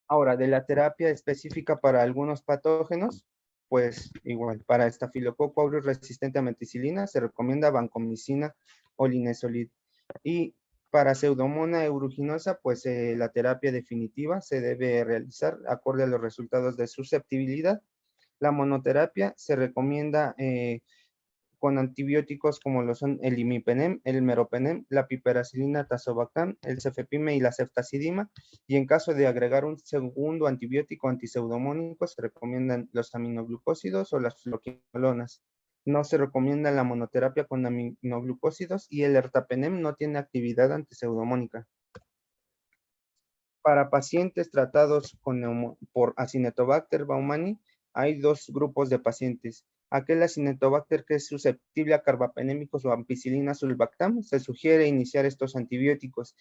Ahora, de la terapia específica para algunos patógenos, pues igual, para Staphylococcus aureus resistente a meticilina se recomienda vancomicina o linezolid. Y para Pseudomonas aeruginosa, pues la terapia definitiva se debe realizar acorde a los resultados de susceptibilidad. La monoterapia se recomienda con antibióticos como lo son el imipenem, el meropenem, la piperacilina tazobactam, el cefepime y la ceftazidima. Y en caso de agregar un segundo antibiótico antiseudomónico, se recomiendan los aminoglucósidos o las fluoquinolonas. No se recomienda la monoterapia con aminoglucósidos y el ertapenem no tiene actividad antiseudomónica. Para pacientes tratados por Acinetobacter baumannii, hay 2 grupos de pacientes. Aquel Acinetobacter que es susceptible a carbapenémicos o ampicilina sulbactam, se sugiere iniciar estos antibióticos.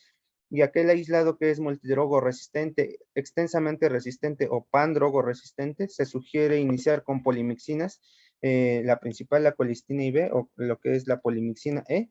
Y aquel aislado que es multidrogo resistente, extensamente resistente o pandrogo resistente, se sugiere iniciar con polimixinas, la principal, la colistina IV o lo que es la polimixina E,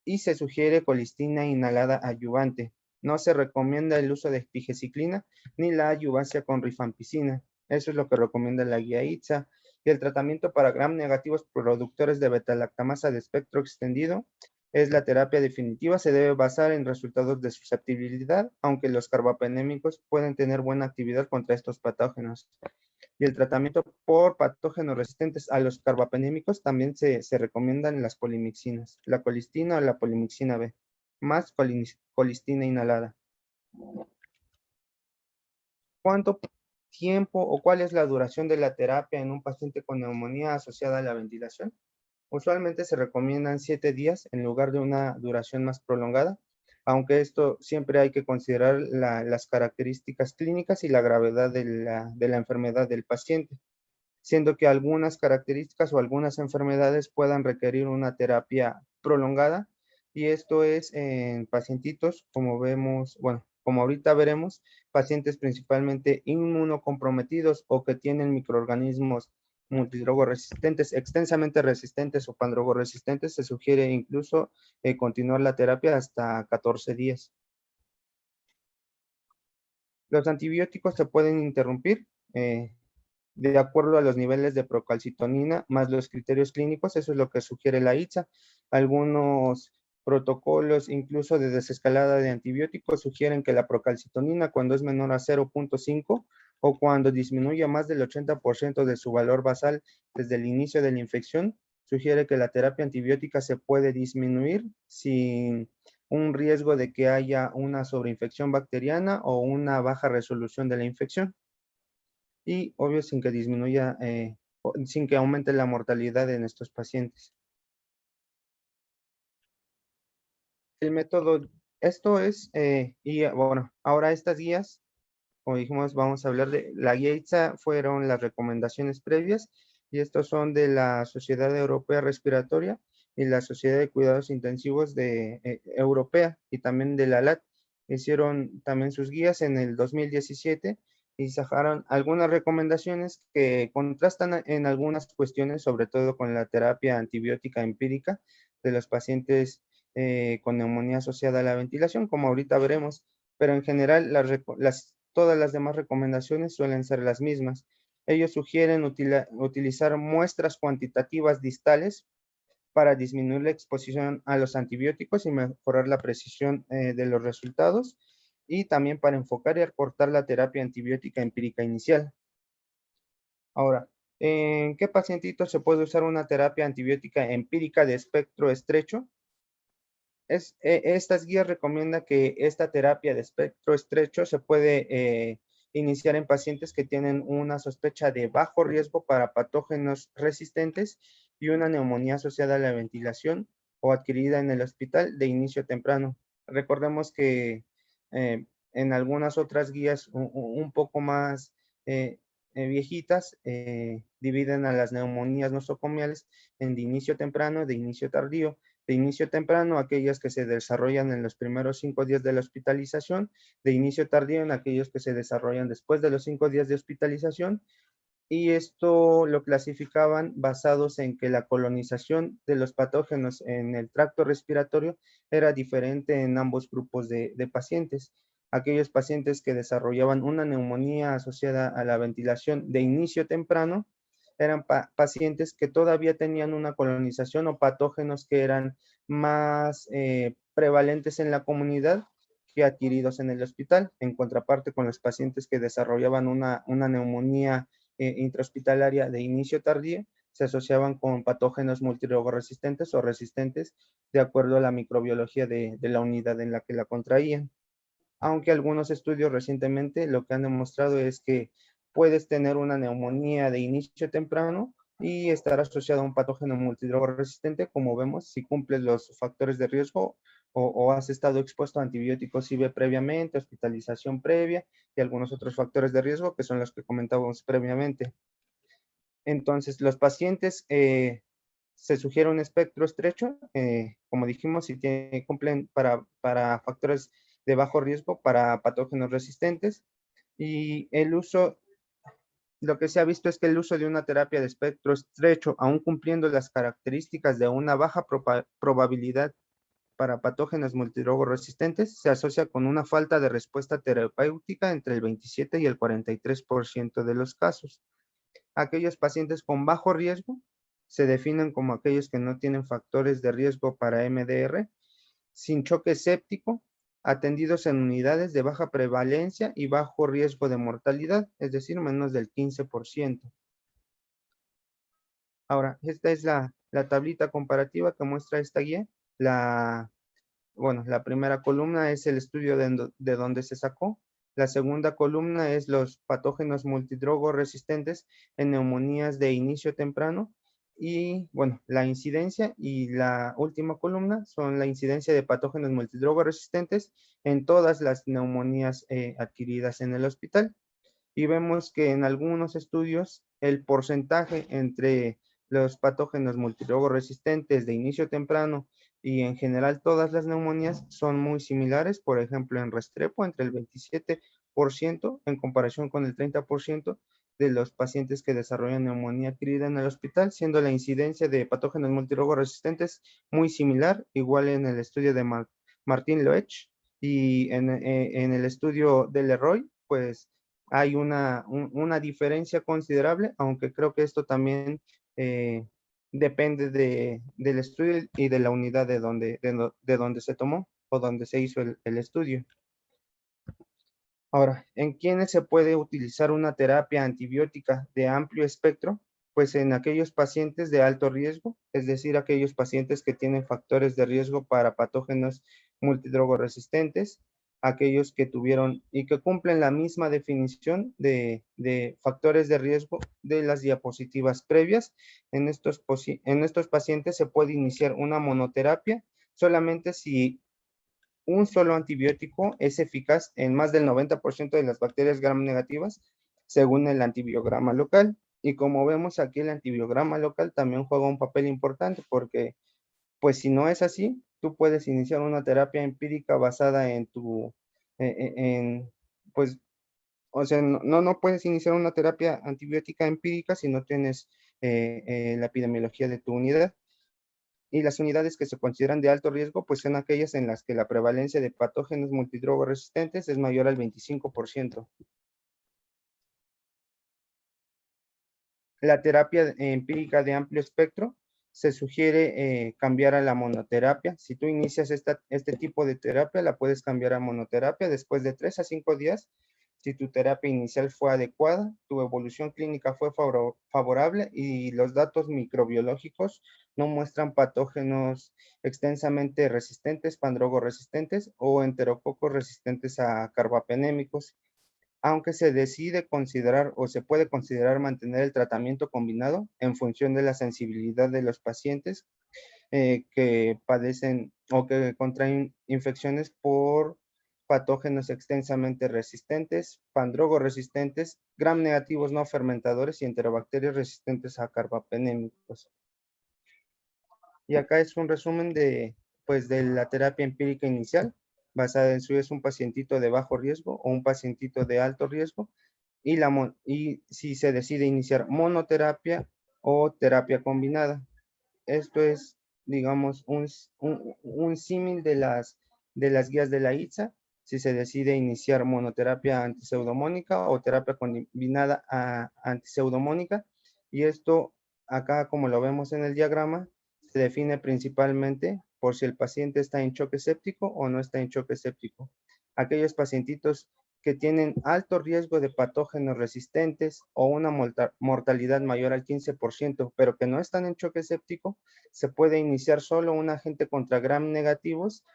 y se sugiere colistina inhalada adyuvante. No se recomienda el uso de pigeciclina ni la adyuvancia con rifampicina. Eso es lo que recomienda la guía ITSA. Y el tratamiento para gram negativos productores de beta-lactamasa de espectro extendido es la terapia definitiva. Se debe basar en resultados de susceptibilidad, aunque los carbapenémicos pueden tener buena actividad contra estos patógenos. Y el tratamiento por patógenos resistentes a los carbapenémicos también se recomiendan las polimixinas, la colistina o la polimixina B, más colistina inhalada. ¿Cuánto tiempo o cuál es la duración de la terapia en un paciente con neumonía asociada a la ventilación? Usualmente se recomiendan 7 días en lugar de una duración más prolongada, aunque esto siempre hay que considerar las características clínicas y la gravedad de la enfermedad del paciente, siendo que algunas características o algunas enfermedades puedan requerir una terapia prolongada, y esto es en pacientitos, como vemos, bueno, como ahorita veremos, pacientes principalmente inmunocomprometidos o que tienen microorganismos multidrogoresistentes, extensamente resistentes o pandrogoresistentes, se sugiere incluso continuar la terapia hasta 14 días. Los antibióticos se pueden interrumpir de acuerdo a los niveles de procalcitonina más los criterios clínicos. Eso es lo que sugiere la ITSA. Algunos protocolos incluso de desescalada de antibióticos sugieren que la procalcitonina, cuando es menor a 0.5 o cuando disminuye a más del 80% de su valor basal desde el inicio de la infección, sugiere que la terapia antibiótica se puede disminuir sin un riesgo de que haya una sobreinfección bacteriana o una baja resolución de la infección. Y obvio sin que disminuya, sin que aumente la mortalidad en estos pacientes. El método, esto es, y bueno, ahora estas guías, como dijimos, vamos a hablar de la guía ITSA, fueron las recomendaciones previas, y estos son de la Sociedad Europea Respiratoria y la Sociedad de Cuidados Intensivos de Europea, y también de la LAT. Hicieron también sus guías en el 2017 y sacaron algunas recomendaciones que contrastan en algunas cuestiones, sobre todo con la terapia antibiótica empírica de los pacientes con neumonía asociada a la ventilación, como ahorita veremos, pero en general todas las demás recomendaciones suelen ser las mismas. Ellos sugieren utilizar muestras cuantitativas distales para disminuir la exposición a los antibióticos y mejorar la precisión de los resultados, y también para enfocar y acortar la terapia antibiótica empírica inicial. Ahora, ¿en qué pacientitos se puede usar una terapia antibiótica empírica de espectro estrecho? Estas guías recomiendan que esta terapia de espectro estrecho se puede iniciar en pacientes que tienen una sospecha de bajo riesgo para patógenos resistentes y una neumonía asociada a la ventilación o adquirida en el hospital de inicio temprano. Recordemos que en algunas otras guías un poco más viejitas dividen a las neumonías nosocomiales en de inicio temprano, de inicio tardío. De inicio temprano, aquellas que se desarrollan en los primeros 5 días de la hospitalización; de inicio tardío, en aquellos que se desarrollan después de los 5 días de hospitalización, y esto lo clasificaban basados en que la colonización de los patógenos en el tracto respiratorio era diferente en ambos grupos de pacientes. Aquellos pacientes que desarrollaban una neumonía asociada a la ventilación de inicio temprano eran pacientes que todavía tenían una colonización o patógenos que eran más prevalentes en la comunidad que adquiridos en el hospital, en contraparte con los pacientes que desarrollaban una neumonía intrahospitalaria de inicio tardío, se asociaban con patógenos multiresistentes o resistentes de acuerdo a la microbiología de la unidad en la que la contraían. Aunque algunos estudios recientemente lo que han demostrado es que puedes tener una neumonía de inicio temprano y estar asociado a un patógeno multidrogoresistente, como vemos, si cumples los factores de riesgo o has estado expuesto a antibióticos IV previamente, hospitalización previa y algunos otros factores de riesgo que son los que comentábamos previamente. Entonces, los pacientes se sugiere un espectro estrecho, como dijimos, si cumplen para factores de bajo riesgo, para patógenos resistentes, y el uso, lo que se ha visto es que el uso de una terapia de espectro estrecho, aún cumpliendo las características de una baja probabilidad para patógenos multidrogoresistentes, se asocia con una falta de respuesta terapéutica entre el 27 y el 43% de los casos. Aquellos pacientes con bajo riesgo se definen como aquellos que no tienen factores de riesgo para MDR, sin choque séptico, atendidos en unidades de baja prevalencia y bajo riesgo de mortalidad, es decir, menos del 15%. Ahora, esta es la tablita comparativa que muestra esta guía. Bueno, la primera columna es el estudio de donde se sacó. La segunda columna es los patógenos multidrogo resistentes en neumonías de inicio temprano. Y bueno, la incidencia, y la última columna son la incidencia de patógenos multidrogo resistentes en todas las neumonías adquiridas en el hospital. Y vemos que en algunos estudios el porcentaje entre los patógenos multidrogo resistentes de inicio temprano y en general todas las neumonías son muy similares. Por ejemplo, en Restrepo entre el 27% en comparación con el 30% de los pacientes que desarrollan neumonía adquirida en el hospital, siendo la incidencia de patógenos multidrogo resistentes muy similar, igual en el estudio de Martín Loech, y en el estudio de Leroy, pues hay una diferencia considerable, aunque creo que esto también depende del estudio y de la unidad de donde se tomó o donde se hizo el estudio. Ahora, ¿en quiénes se puede utilizar una terapia antibiótica de amplio espectro? Pues en aquellos pacientes de alto riesgo, es decir, aquellos pacientes que tienen factores de riesgo para patógenos multidrogoresistentes, aquellos que tuvieron y que cumplen la misma definición de factores de riesgo de las diapositivas previas. En estos pacientes se puede iniciar una monoterapia solamente si un solo antibiótico es eficaz en más del 90% de las bacterias gram negativas, según el antibiograma local. Y como vemos aquí, el antibiograma local también juega un papel importante porque, pues si no es así, tú puedes iniciar una terapia empírica basada en pues, o sea, no puedes iniciar una terapia antibiótica empírica si no tienes la epidemiología de tu unidad. Y las unidades que se consideran de alto riesgo, pues son aquellas en las que la prevalencia de patógenos multidrogoresistentes es mayor al 25%. La terapia empírica de amplio espectro se sugiere cambiar a la monoterapia. Si tú inicias este tipo de terapia, la puedes cambiar a monoterapia después de 3 a 5 días. Si tu terapia inicial fue adecuada, tu evolución clínica fue favorable y los datos microbiológicos no muestran patógenos extensamente resistentes, pandrogoresistentes o enterococos resistentes a carbapenémicos, aunque se decide considerar o se puede considerar mantener el tratamiento combinado en función de la sensibilidad de los pacientes que padecen o que contraen infecciones por patógenos extensamente resistentes, pandrogoresistentes, gram negativos no fermentadores y enterobacterias resistentes a carbapenémicos. Y acá es un resumen pues, de la terapia empírica inicial, basada en si es un pacientito de bajo riesgo o un pacientito de alto riesgo, y si se decide iniciar monoterapia o terapia combinada. Esto es, digamos, un símil de las guías de la ITSA, si se decide iniciar monoterapia antiseudomónica o terapia combinada antiseudomónica. Y esto, acá como lo vemos en el diagrama, se define principalmente por si el paciente está en choque séptico o no está en choque séptico. Aquellos pacientitos que tienen alto riesgo de patógenos resistentes o una mortalidad mayor al 15%, pero que no están en choque séptico, se puede iniciar solo un agente contra gram negativos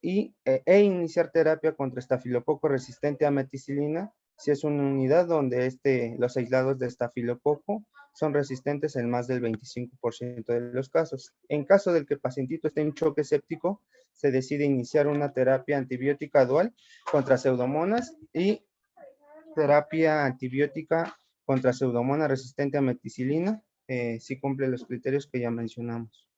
e iniciar terapia contra estafilococo resistente a meticilina si es una unidad donde los aislados de estafilococo son resistentes en más del 25% de los casos. En caso del que el pacientito esté en choque séptico, se decide iniciar una terapia antibiótica dual contra pseudomonas y terapia antibiótica contra pseudomonas resistente a meticilina, si cumple los criterios que ya mencionamos.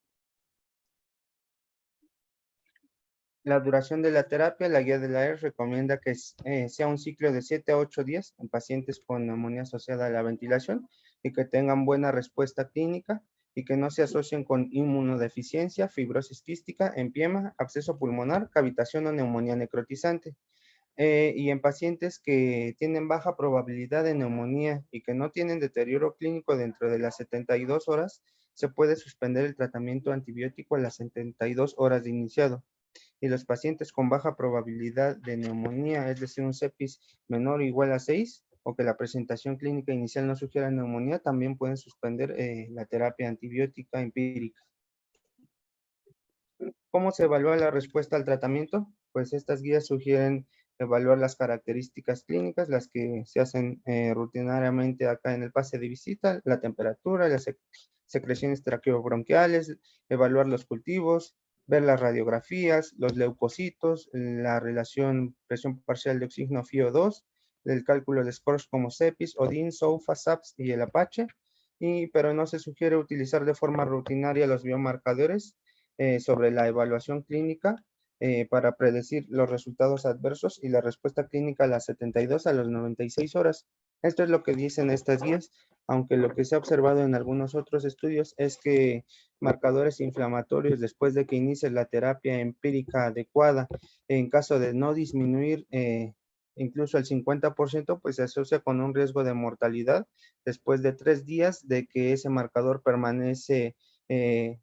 La duración de la terapia, la guía de la ERS recomienda que sea un ciclo de 7 a 8 días en pacientes con neumonía asociada a la ventilación y que tengan buena respuesta clínica y que no se asocien con inmunodeficiencia, fibrosis quística, empiema, absceso pulmonar, cavitación o neumonía necrotizante. Y en pacientes que tienen baja probabilidad de neumonía y que no tienen deterioro clínico dentro de las 72 horas, se puede suspender el tratamiento antibiótico a las 72 horas de iniciado. Y los pacientes con baja probabilidad de neumonía, es decir, un CEPIS menor o igual a 6, o que la presentación clínica inicial no sugiera neumonía, también pueden suspender la terapia antibiótica empírica. ¿Cómo se evalúa la respuesta al tratamiento? Pues estas guías sugieren evaluar las características clínicas, las que se hacen rutinariamente acá en el pase de visita, la temperatura, las secreciones traqueobronquiales, evaluar los cultivos, ver las radiografías, los leucocitos, la relación presión parcial de oxígeno FiO2, el cálculo de scores como CEPIS, ODIN, SOFA, SAPS y el Apache, pero no se sugiere utilizar de forma rutinaria los biomarcadores sobre la evaluación clínica para predecir los resultados adversos y la respuesta clínica a las 72 a las 96 horas. Esto es lo que dicen estas guías, aunque lo que se ha observado en algunos otros estudios es que marcadores inflamatorios después de que inicie la terapia empírica adecuada, en caso de no disminuir incluso el 50%, pues se asocia con un riesgo de mortalidad después de 3 días de que ese marcador permanece en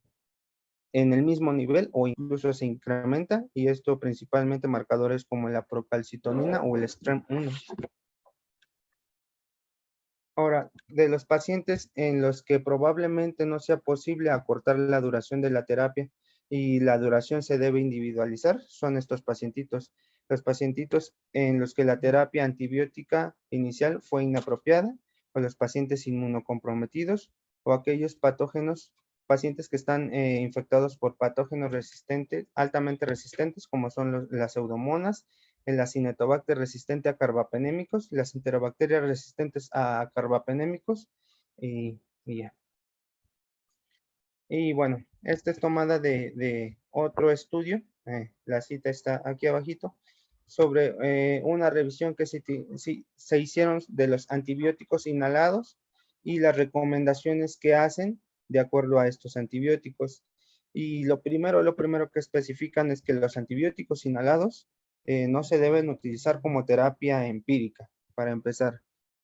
el mismo nivel o incluso se incrementa, y esto principalmente marcadores como la procalcitonina o el STREM1. Ahora, de los pacientes en los que probablemente no sea posible acortar la duración de la terapia y la duración se debe individualizar, son estos pacientitos. Los pacientitos en los que la terapia antibiótica inicial fue inapropiada, o los pacientes inmunocomprometidos, o aquellos patógenos, pacientes que están infectados por patógenos resistentes, altamente resistentes, como son las pseudomonas, el Acinetobacter resistente a carbapenémicos, las enterobacterias resistentes a carbapenémicos, y ya. Y bueno, esta es tomada de otro estudio, la cita está aquí abajito, sobre una revisión que se hicieron de los antibióticos inhalados y las recomendaciones que hacen de acuerdo a estos antibióticos. Y lo primero que especifican es que los antibióticos inhalados no se deben utilizar como terapia empírica, para empezar.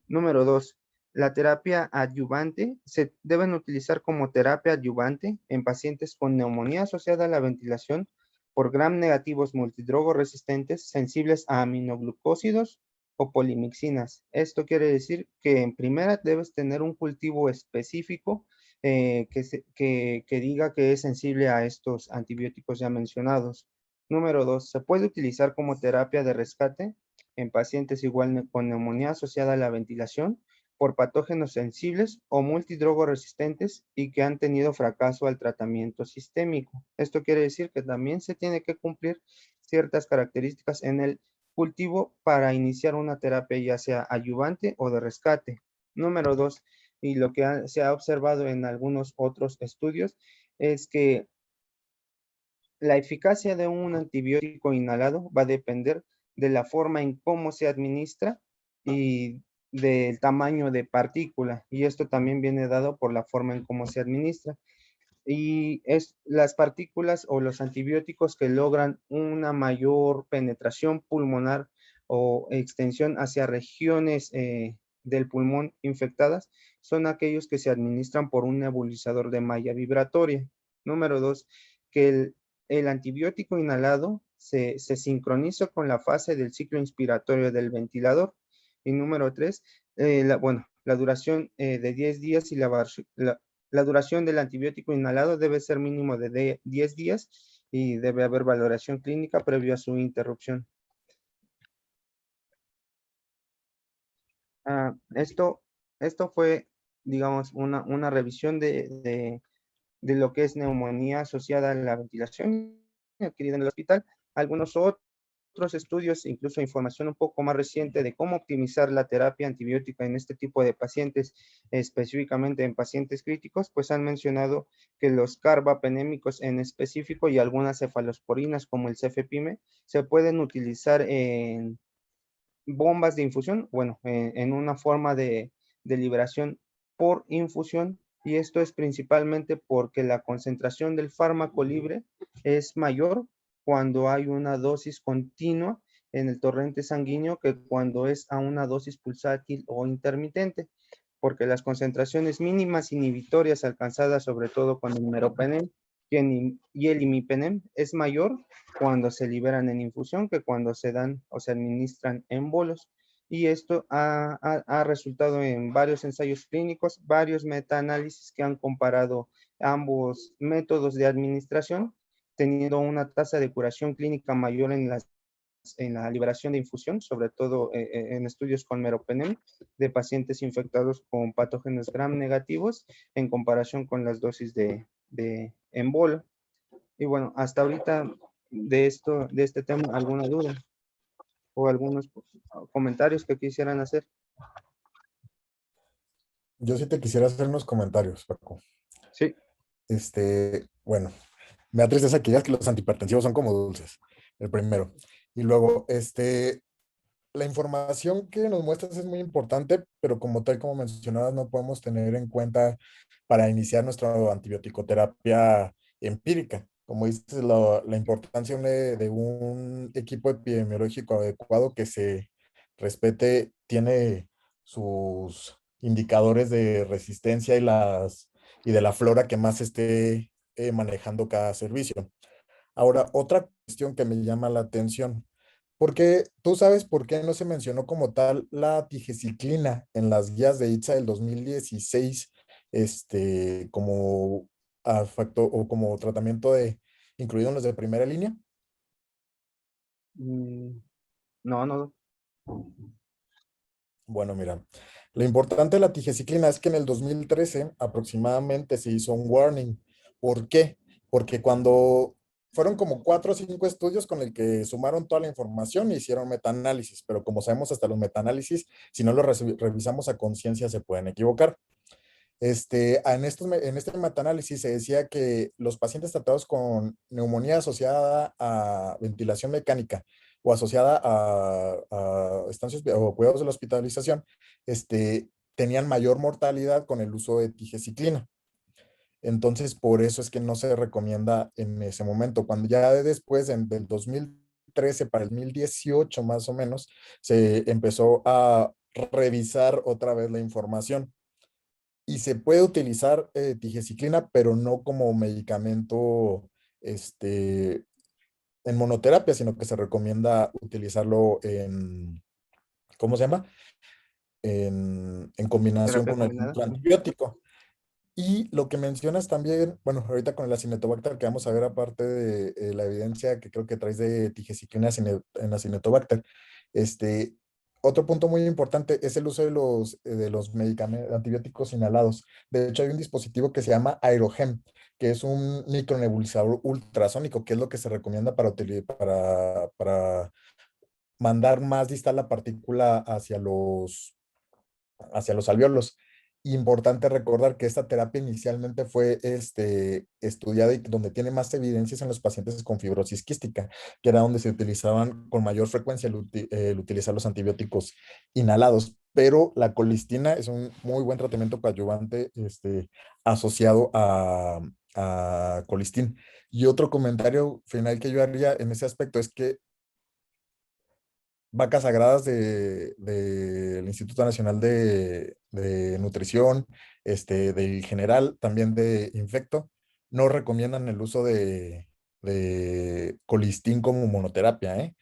Número dos, la terapia adyuvante se deben utilizar como terapia adyuvante en pacientes con neumonía asociada a la ventilación por gram negativos multidrogo resistentes sensibles a aminoglucósidos o polimixinas. Esto quiere decir que en primera debes tener un cultivo específico que diga que es sensible a estos antibióticos ya mencionados. Número dos, se puede utilizar como terapia de rescate en pacientes igual con neumonía asociada a la ventilación por patógenos sensibles o multidrogo resistentes y que han tenido fracaso al tratamiento sistémico. Esto quiere decir que también se tiene que cumplir ciertas características en el cultivo para iniciar una terapia ya sea adyuvante o de rescate. Número dos, y lo que se ha observado en algunos otros estudios es que la eficacia de un antibiótico inhalado va a depender de la forma en cómo se administra y del tamaño de partícula, y esto también viene dado por la forma en cómo se administra. Y es las partículas o los antibióticos que logran una mayor penetración pulmonar o extensión hacia regiones del pulmón infectadas, son aquellos que se administran por un nebulizador de malla vibratoria. Número dos, que el antibiótico inhalado se sincroniza con la fase del ciclo inspiratorio del ventilador. Y número tres, la duración de 10 días y la duración del antibiótico inhalado debe ser mínimo de 10 días y debe haber valoración clínica previo a su interrupción. Esto fue, digamos, una revisión de lo que es neumonía asociada a la ventilación adquirida en el hospital. Algunos otros estudios, incluso información un poco más reciente de cómo optimizar la terapia antibiótica en este tipo de pacientes, específicamente en pacientes críticos, pues han mencionado que los carbapenémicos en específico y algunas cefalosporinas como el cefepime se pueden utilizar en bombas de infusión, bueno, en una forma de liberación por infusión, y esto es principalmente porque la concentración del fármaco libre es mayor cuando hay una dosis continua en el torrente sanguíneo que cuando es a una dosis pulsátil o intermitente, porque las concentraciones mínimas inhibitorias alcanzadas sobre todo con el meropenem y el imipenem es mayor cuando se liberan en infusión que cuando se dan o se administran en bolos. Y esto ha resultado en varios ensayos clínicos, varios metaanálisis que han comparado ambos métodos de administración, teniendo una tasa de curación clínica mayor en la liberación de infusión, sobre todo en estudios con meropenem de pacientes infectados con patógenos gram negativos en comparación con las dosis de embolo. Y bueno, hasta ahorita de este tema, ¿alguna duda o algunos comentarios que quisieran hacer? Yo sí te quisiera hacer unos comentarios, Paco. Sí, Bueno, me da tristeza que digas que los antihipertensivos son como dulces, el primero. Y luego, la información que nos muestras es muy importante, pero como tal como mencionabas, no podemos tener en cuenta para iniciar nuestra antibiótico-terapia empírica. Como dices, la importancia de un equipo epidemiológico adecuado que se respete tiene sus indicadores de resistencia y y de la flora que más esté manejando cada servicio. Ahora, otra cuestión que me llama la atención, porque tú sabes por qué no se mencionó como tal la tigeciclina en las guías de ITSA del 2016, como factor o como tratamiento incluido en los de primera línea. Mm, no, no. Bueno, mira, lo importante de la tigeciclina es que en el 2013 aproximadamente se hizo un warning. ¿Por qué? Porque cuando fueron como 4 o 5 estudios con el que sumaron toda la información e hicieron metaanálisis, pero como sabemos hasta los metaanálisis, si no los revisamos a conciencia se pueden equivocar. En este metaanálisis se decía que los pacientes tratados con neumonía asociada a ventilación mecánica o asociada a estancias o cuidados de la hospitalización, tenían mayor mortalidad con el uso de tigeciclina. Entonces, por eso es que no se recomienda en ese momento. Cuando ya después, del 2013 para el 2018 más o menos, se empezó a revisar otra vez la información y se puede utilizar tigeciclina, pero no como medicamento en monoterapia, sino que se recomienda utilizarlo ¿cómo se llama? En combinación Terapia con algún combinada. otro antibiótico. Y lo que mencionas también, bueno, ahorita con el Acinetobacter, que vamos a ver aparte de la evidencia que creo que traes de tigeciclina en Acinetobacter, este, otro punto muy importante es el uso de los medicamentos antibióticos inhalados. De hecho, hay un dispositivo que se llama Aerogem, que es un micronebulizador ultrasónico, que es lo que se recomienda para mandar más distal la partícula hacia los alvéolos. Importante recordar que esta terapia inicialmente fue estudiada y donde tiene más evidencias en los pacientes con fibrosis quística, que era donde se utilizaban con mayor frecuencia el utilizar los antibióticos inhalados. Pero la colistina es un muy buen tratamiento coadyuvante asociado a colistin. Y otro comentario final que yo haría en ese aspecto es que vacas sagradas del Instituto Nacional de Nutrición, del general, también de Infecto, no recomiendan el uso de colistin como monoterapia, ¿eh?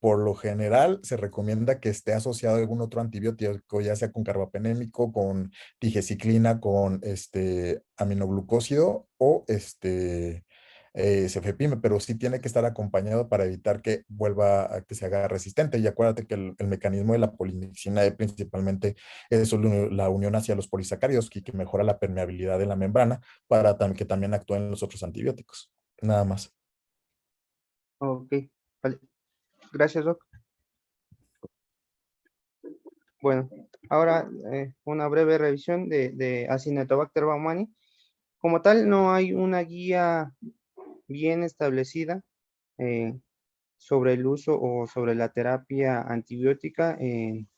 Por lo general, se recomienda que esté asociado a algún otro antibiótico, ya sea con carbapenémico, con tigeciclina, con aminoglucósido o cefepime, pero sí tiene que estar acompañado para evitar que vuelva a que se haga resistente. Y acuérdate que el mecanismo de la polimixina principalmente es la unión hacia los polisacáridos que mejora la permeabilidad de la membrana para que también actúen los otros antibióticos. Nada más. Ok, vale. Gracias, Doc. Bueno, ahora una breve revisión de Acinetobacter baumannii. Como tal, no hay una guía bien establecida eh, sobre el uso o sobre la terapia antibiótica en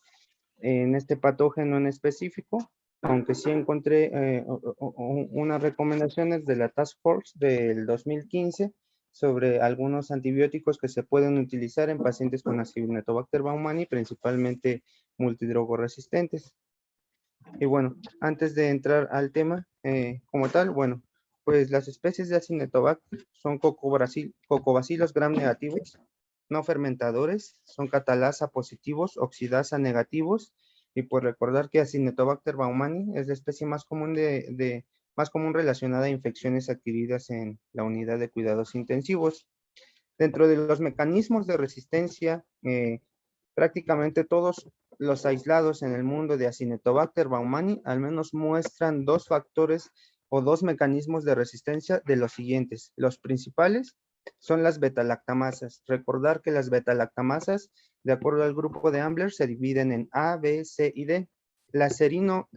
este patógeno en específico, aunque sí encontré unas recomendaciones de la Task Force del 2015 sobre algunos antibióticos que se pueden utilizar en pacientes con Acinetobacter baumannii, principalmente multidrogoresistentes. Y bueno, antes de entrar al tema como tal, bueno, pues las especies de Acinetobacter son cocobacilos gram negativos, no fermentadores, son catalasa positivos, oxidasa negativos, y pues recordar que Acinetobacter baumannii es la especie más común más común relacionada a infecciones adquiridas en la unidad de cuidados intensivos. Dentro de los mecanismos de resistencia, prácticamente todos los aislados en el mundo de Acinetobacter baumannii al menos muestran dos factores o dos mecanismos de resistencia de los siguientes. Los principales son las betalactamasas. Recordar que las betalactamasas, de acuerdo al grupo de Ambler, se dividen en A, B, C y D. Las serino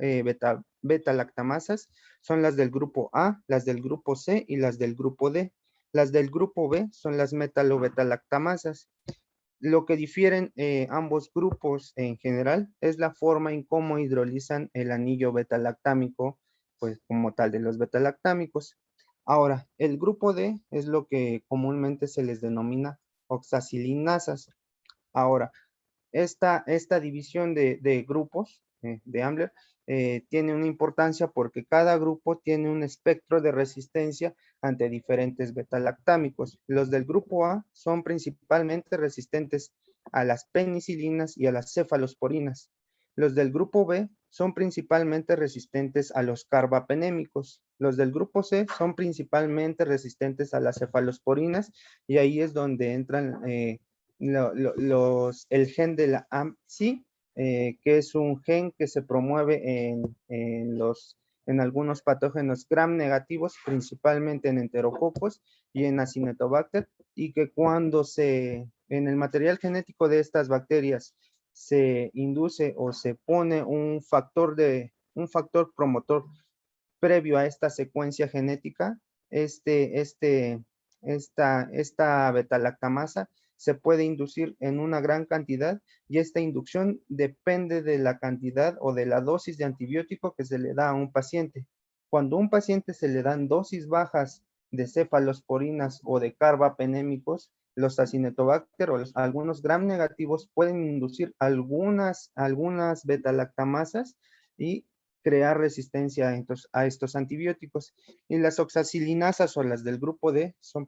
betalactamasas son las del grupo A, las del grupo C y las del grupo D. Las del grupo B son las metalobetalactamasas. Lo que difieren ambos grupos en general es la forma en cómo hidrolizan el anillo betalactámico, pues como tal de los betalactámicos. Ahora, el grupo D es lo que comúnmente se les denomina oxacilinasas. Ahora, esta división de grupos de Ambler, tiene una importancia porque cada grupo tiene un espectro de resistencia ante diferentes betalactámicos. Los del grupo A son principalmente resistentes a las penicilinas y a las cefalosporinas. Los del grupo B son principalmente resistentes a los carbapenémicos. Los del grupo C son principalmente resistentes a las cefalosporinas y ahí es donde entran el gen de la AMPSI, que es un gen que se promueve en algunos patógenos gram negativos, principalmente en enterococos y en Acinetobacter, y que en el material genético de estas bacterias se induce o se pone un factor promotor previo a esta secuencia genética, esta betalactamasa se puede inducir en una gran cantidad y esta inducción depende de la cantidad o de la dosis de antibiótico que se le da a un paciente. Cuando a un paciente se le dan dosis bajas de cefalosporinas o de carbapenémicos, los Acinetobacter o algunos gram negativos pueden inducir algunas betalactamasas y crear resistencia a estos antibióticos. Y las oxacilinasas o las del grupo D son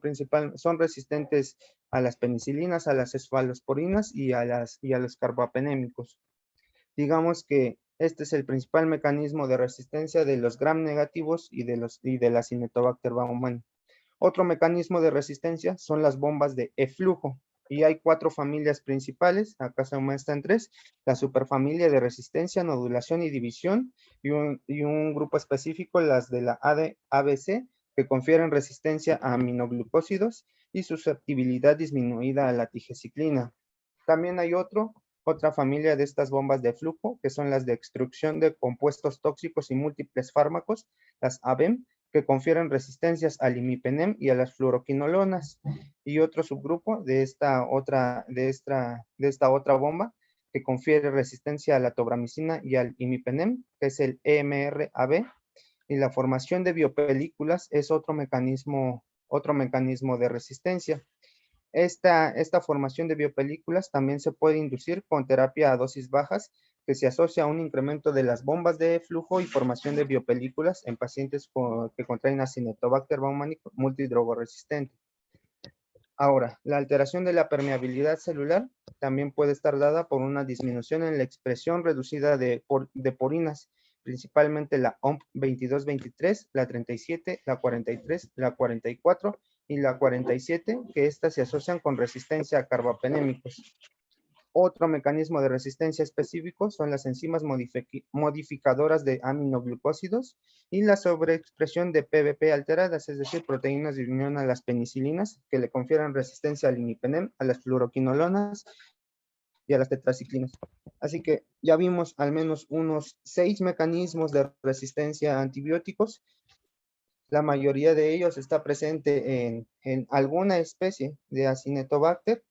resistentes a las penicilinas, a las cefalosporinas y a los carbapenémicos. Digamos que este es el principal mecanismo de resistencia de los gram negativos y de la Acinetobacter baumannii. Otro mecanismo de resistencia son las bombas de eflujo. Y hay 4 familias principales, acá se muestran 3, la superfamilia de resistencia, nodulación y división, y un grupo específico, las de la ABC, que confieren resistencia a aminoglucósidos y susceptibilidad disminuida a la tigeciclina. También hay otra familia de estas bombas de flujo, que son las de extrusión de compuestos tóxicos y múltiples fármacos, las ABEM, que confieren resistencias al imipenem y a las fluoroquinolonas. Y otro subgrupo de esta otra bomba que confiere resistencia a la tobramicina y al imipenem, que es el EMR-AB. Y la formación de biopelículas es otro mecanismo de resistencia. Esta formación de biopelículas también se puede inducir con terapia a dosis bajas, que se asocia a un incremento de las bombas de flujo y formación de biopelículas en pacientes que contraen Acinetobacter baumannii multidrogoresistente. Ahora, la alteración de la permeabilidad celular también puede estar dada por una disminución en la expresión reducida de porinas, principalmente la OMP 2223, la 37, la 43, la 44 y la 47, que estas se asocian con resistencia a carbapenémicos. Otro mecanismo de resistencia específico son las enzimas modificadoras de aminoglucósidos y la sobreexpresión de PBP alteradas, es decir, proteínas de unión a las penicilinas que le confieren resistencia al imipenem, a las fluoroquinolonas y a las tetraciclinas. Así que ya vimos al menos unos 6 mecanismos de resistencia a antibióticos. La mayoría de ellos está presente en alguna especie de Acinetobacter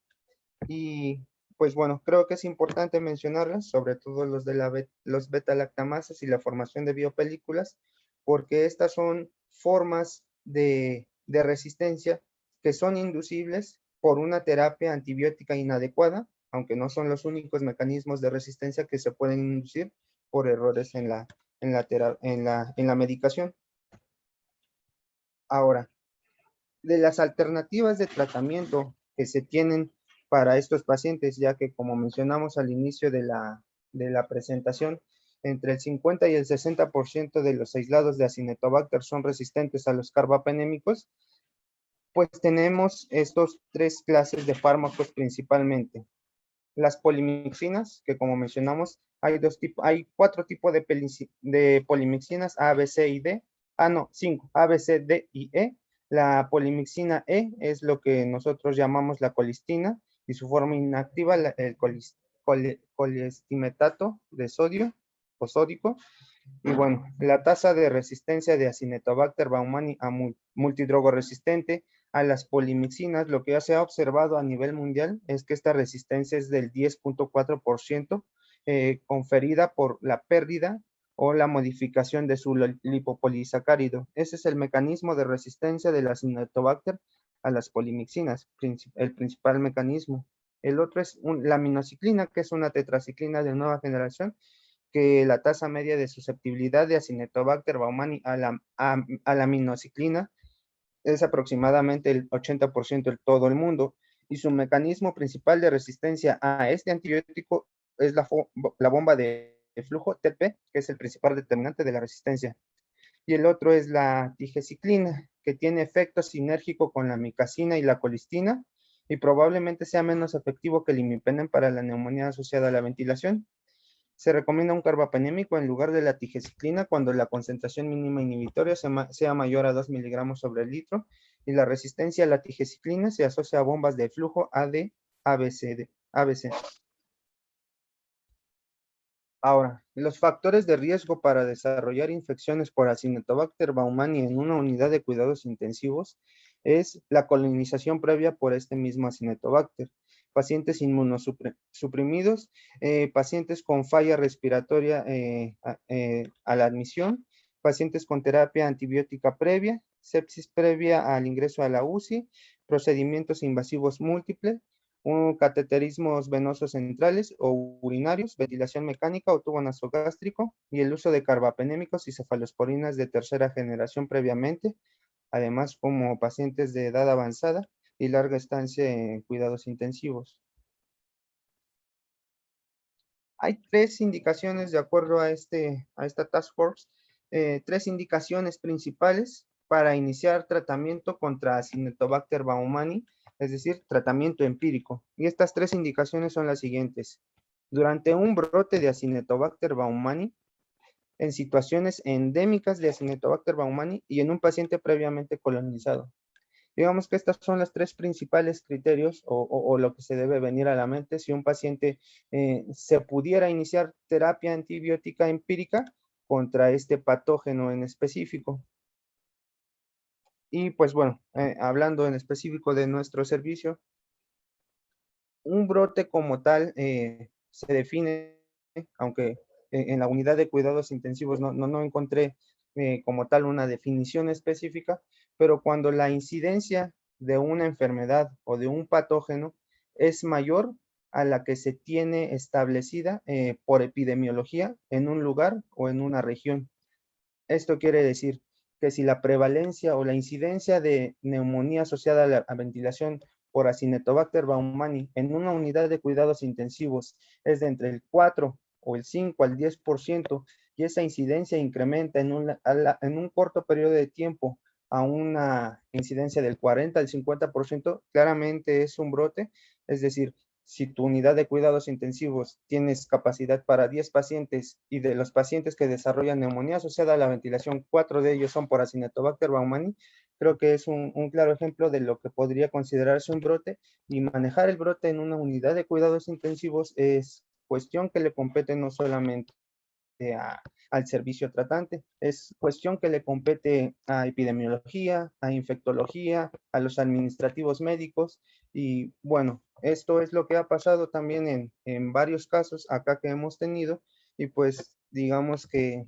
y pues bueno, creo que es importante mencionarlas, sobre todo los beta-lactamases y la formación de biopelículas, porque estas son formas de resistencia que son inducibles por una terapia antibiótica inadecuada, aunque no son los únicos mecanismos de resistencia que se pueden inducir por errores en la medicación. Ahora, de las alternativas de tratamiento que se tienen para estos pacientes, ya que como mencionamos al inicio de la presentación, entre el 50 y el 60% de los aislados de Acinetobacter son resistentes a los carbapenémicos, pues tenemos estos 3 clases de fármacos principalmente. Las polimixinas, que como mencionamos, hay 4 tipos de polimixinas, A, B, C y D. 5, A, B, C, D y E. La polimixina E es lo que nosotros llamamos la colistina y su forma inactiva, el colistimetato de sodio o sódico. Y bueno, la tasa de resistencia de Acinetobacter baumannii a multidrogoresistente a las polimixinas, lo que ya se ha observado a nivel mundial es que esta resistencia es del 10.4%, conferida por la pérdida o la modificación de su lipopolisacárido. Ese es el mecanismo de resistencia de la Acinetobacter a las polimixinas, el principal mecanismo. El otro es la aminociclina, que es una tetraciclina de nueva generación, que la tasa media de susceptibilidad de Acinetobacter baumannii a la aminociclina es aproximadamente el 80% en todo el mundo, y su mecanismo principal de resistencia a este antibiótico es la bomba de flujo TP, que es el principal determinante de la resistencia. Y el otro es la tigecyclina, que tiene efecto sinérgico con la micacina y la colistina, y probablemente sea menos efectivo que el imipenem para la neumonía asociada a la ventilación. Se recomienda un carbapenémico en lugar de la tigecyclina cuando la concentración mínima inhibitoria sea mayor a 2 miligramos sobre el litro, y la resistencia a la tigecyclina se asocia a bombas de flujo ABC. Ahora, los factores de riesgo para desarrollar infecciones por Acinetobacter baumannii en una unidad de cuidados intensivos es la colonización previa por este mismo Acinetobacter, pacientes inmunosuprimidos, pacientes con falla respiratoria a la admisión, pacientes con terapia antibiótica previa, sepsis previa al ingreso a la UCI, procedimientos invasivos múltiples, cateterismos venosos centrales o urinarios, ventilación mecánica o tubo nasogástrico, y el uso de carbapenémicos y cefalosporinas de tercera generación previamente, además como pacientes de edad avanzada y larga estancia en cuidados intensivos. Hay 3 indicaciones de acuerdo a esta Task Force, 3 indicaciones principales para iniciar tratamiento contra Acinetobacter baumannii, es decir, tratamiento empírico. Y estas 3 indicaciones son las siguientes: durante un brote de Acinetobacter baumannii, en situaciones endémicas de Acinetobacter baumannii y en un paciente previamente colonizado. Digamos que estas son los 3 principales criterios o lo que se debe venir a la mente si un paciente se pudiera iniciar terapia antibiótica empírica contra este patógeno en específico. Y pues bueno, hablando en específico de nuestro servicio, un brote como tal se define, aunque en la unidad de cuidados intensivos no encontré como tal una definición específica, pero cuando la incidencia de una enfermedad o de un patógeno es mayor a la que se tiene establecida por epidemiología en un lugar o en una región. Esto quiere decir que si la prevalencia o la incidencia de neumonía asociada a la ventilación por Acinetobacter baumannii en una unidad de cuidados intensivos es de entre el 4 o el 5 al 10%, y esa incidencia incrementa en un corto periodo de tiempo a una incidencia del 40 al 50%, claramente es un brote. Es decir, si tu unidad de cuidados intensivos tienes capacidad para 10 pacientes y de los pacientes que desarrollan neumonía asociada a la ventilación, 4 de ellos son por Acinetobacter baumannii, creo que es un claro ejemplo de lo que podría considerarse un brote, y manejar el brote en una unidad de cuidados intensivos es cuestión que le compete no solamente al servicio tratante, es cuestión que le compete a epidemiología, a infectología, a los administrativos médicos. Y bueno, esto es lo que ha pasado también en varios casos acá que hemos tenido, y pues digamos que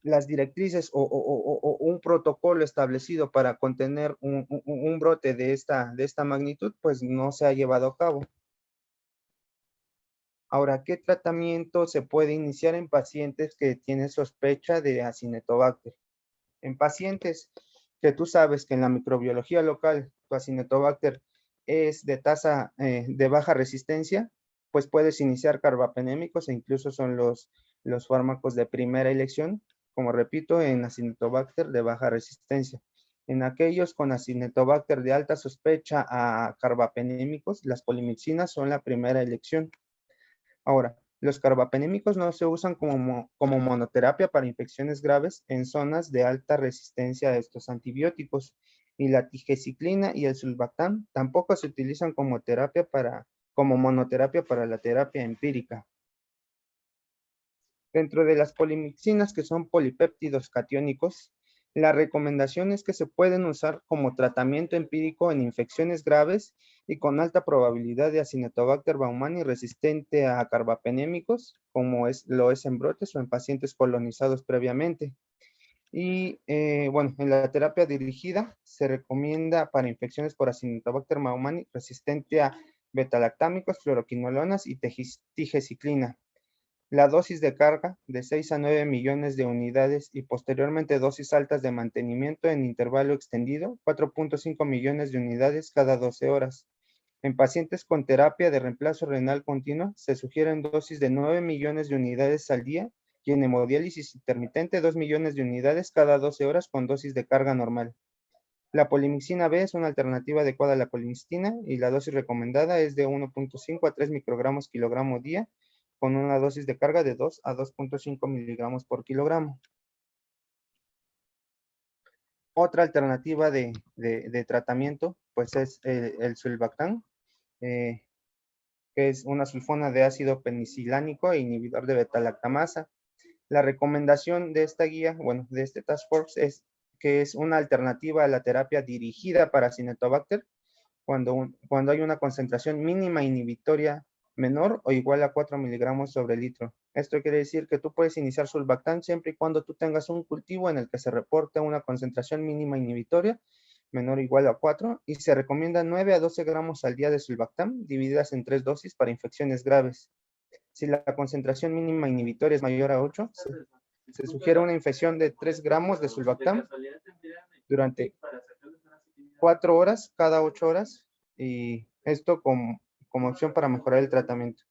las directrices o un protocolo establecido para contener un brote de esta magnitud, pues no se ha llevado a cabo. Ahora, ¿qué tratamiento se puede iniciar en pacientes que tienen sospecha de Acinetobacter? En pacientes que tú sabes que en la microbiología local tu Acinetobacter es de tasa de baja resistencia, pues puedes iniciar carbapenémicos, e incluso son los fármacos de primera elección, como repito, en Acinetobacter de baja resistencia. En aquellos con Acinetobacter de alta sospecha a carbapenémicos, las polimixinas son la primera elección. Ahora, los carbapenémicos no se usan como monoterapia para infecciones graves en zonas de alta resistencia a estos antibióticos, y la tigecyclina y el sulbactam tampoco se utilizan como monoterapia para la terapia empírica. Dentro de las polimixinas, que son polipéptidos catiónicos, la recomendación es que se pueden usar como tratamiento empírico en infecciones graves y con alta probabilidad de Acinetobacter baumannii resistente a carbapenémicos, como lo es en brotes o en pacientes colonizados previamente. Y bueno, en la terapia dirigida se recomienda para infecciones por Acinetobacter baumannii resistente a betalactámicos, fluoroquinolonas y tigecyclina. La dosis de carga de 6 a 9 millones de unidades y posteriormente dosis altas de mantenimiento en intervalo extendido, 4.5 millones de unidades cada 12 horas. En pacientes con terapia de reemplazo renal continua, se sugieren dosis de 9 millones de unidades al día y en hemodiálisis intermitente 2 millones de unidades cada 12 horas con dosis de carga normal. La polimixina B es una alternativa adecuada a la colistina y la dosis recomendada es de 1.5 a 3 microgramos kilogramo día con una dosis de carga de 2 a 2.5 miligramos por kilogramo. Otra alternativa de tratamiento pues es el sulbactam, que es una sulfona de ácido penicilánico e inhibidor de beta-lactamasa. La recomendación de esta guía, bueno, de este Task Force es que es una alternativa a la terapia dirigida para Acinetobacter cuando hay una concentración mínima inhibitoria menor o igual a 4 miligramos sobre litro. Esto quiere decir que tú puedes iniciar sulbactam siempre y cuando tú tengas un cultivo en el que se reporte una concentración mínima inhibitoria menor o igual a 4 y se recomienda 9 a 12 gramos al día de sulbactam divididas en 3 dosis para infecciones graves. Si la concentración mínima inhibitoria es mayor a 8, se sugiere una infección de 3 gramos de sulbactam durante 4 horas cada 8 horas y esto como opción para mejorar el tratamiento.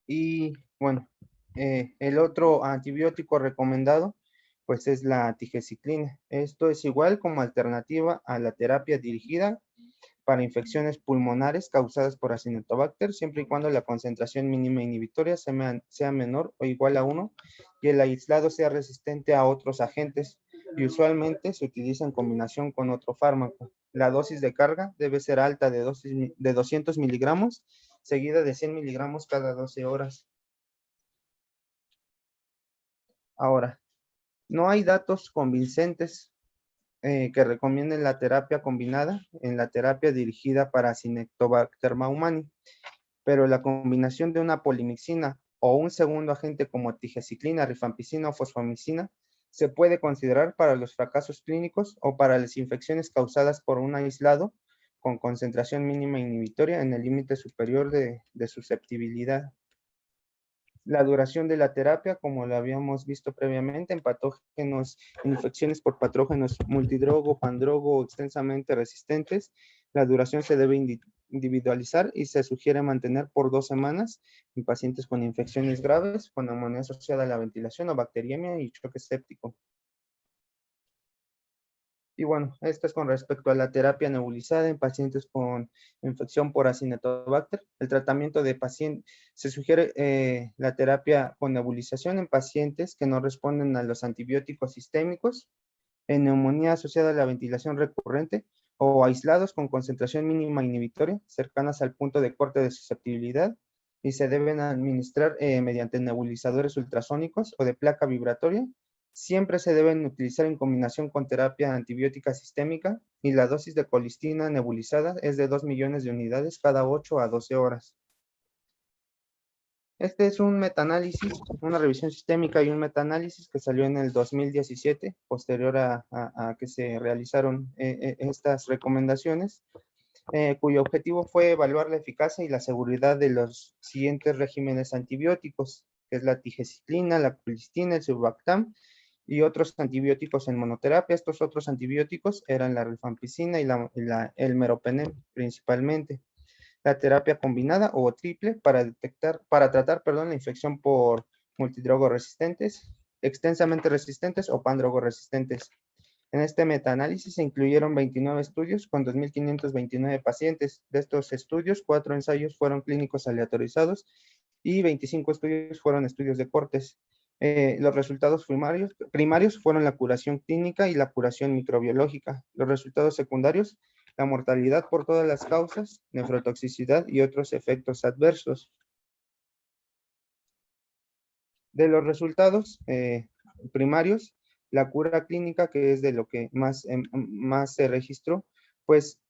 Y bueno, el otro antibiótico recomendado pues es la tigecyclina. Esto es igual como alternativa a la terapia dirigida para infecciones pulmonares causadas por Acinetobacter, siempre y cuando la concentración mínima inhibitoria sea menor o igual a 1 y el aislado sea resistente a otros agentes y usualmente se utiliza en combinación con otro fármaco. La dosis de carga debe ser alta de 200 miligramos, seguida de 100 miligramos cada 12 horas. Ahora, no hay datos convincentes que recomienden la terapia combinada en la terapia dirigida para Acinetobacter baumannii, pero la combinación de una polimixina o un segundo agente como tigecyclina, rifampicina o fosfomicina se puede considerar para los fracasos clínicos o para las infecciones causadas por un aislado con concentración mínima inhibitoria en el límite superior de susceptibilidad. La duración de la terapia, como lo habíamos visto previamente, en patógenos, en infecciones por patógenos multidrogo, pandrogo o extensamente resistentes, la duración se debe individualizar y se sugiere mantener por 2 semanas en pacientes con infecciones graves, con neumonía asociada a la ventilación o bacteriemia y choque séptico. Y bueno, esto es con respecto a la terapia nebulizada en pacientes con infección por Acinetobacter. El tratamiento de pacientes, se sugiere la terapia con nebulización en pacientes que no responden a los antibióticos sistémicos, en neumonía asociada a la ventilación recurrente o aislados con concentración mínima inhibitoria cercanas al punto de corte de susceptibilidad y se deben administrar mediante nebulizadores ultrasónicos o de placa vibratoria. Siempre se deben utilizar en combinación con terapia antibiótica sistémica y la dosis de colistina nebulizada es de 2 millones de unidades cada 8 a 12 horas. Este es un metaanálisis, una revisión sistémica y un metaanálisis que salió en el 2017, posterior a que se realizaron estas recomendaciones, cuyo objetivo fue evaluar la eficacia y la seguridad de los siguientes regímenes antibióticos, que es la tigecyclina, la colistina, el sulbactam y otros antibióticos en monoterapia. Estos otros antibióticos eran la rifampicina y el meropenem principalmente. La terapia combinada o triple para tratar la infección por multidrogo resistentes, extensamente resistentes o pandrogo resistentes. En este metaanálisis se incluyeron 29 estudios con 2.529 pacientes. De estos estudios, 4 ensayos fueron clínicos aleatorizados y 25 estudios fueron estudios de cortes. Los resultados primarios fueron la curación clínica y la curación microbiológica. Los resultados secundarios, la mortalidad por todas las causas, nefrotoxicidad y otros efectos adversos. De los resultados primarios, la cura clínica, que es de lo que más se registró, pues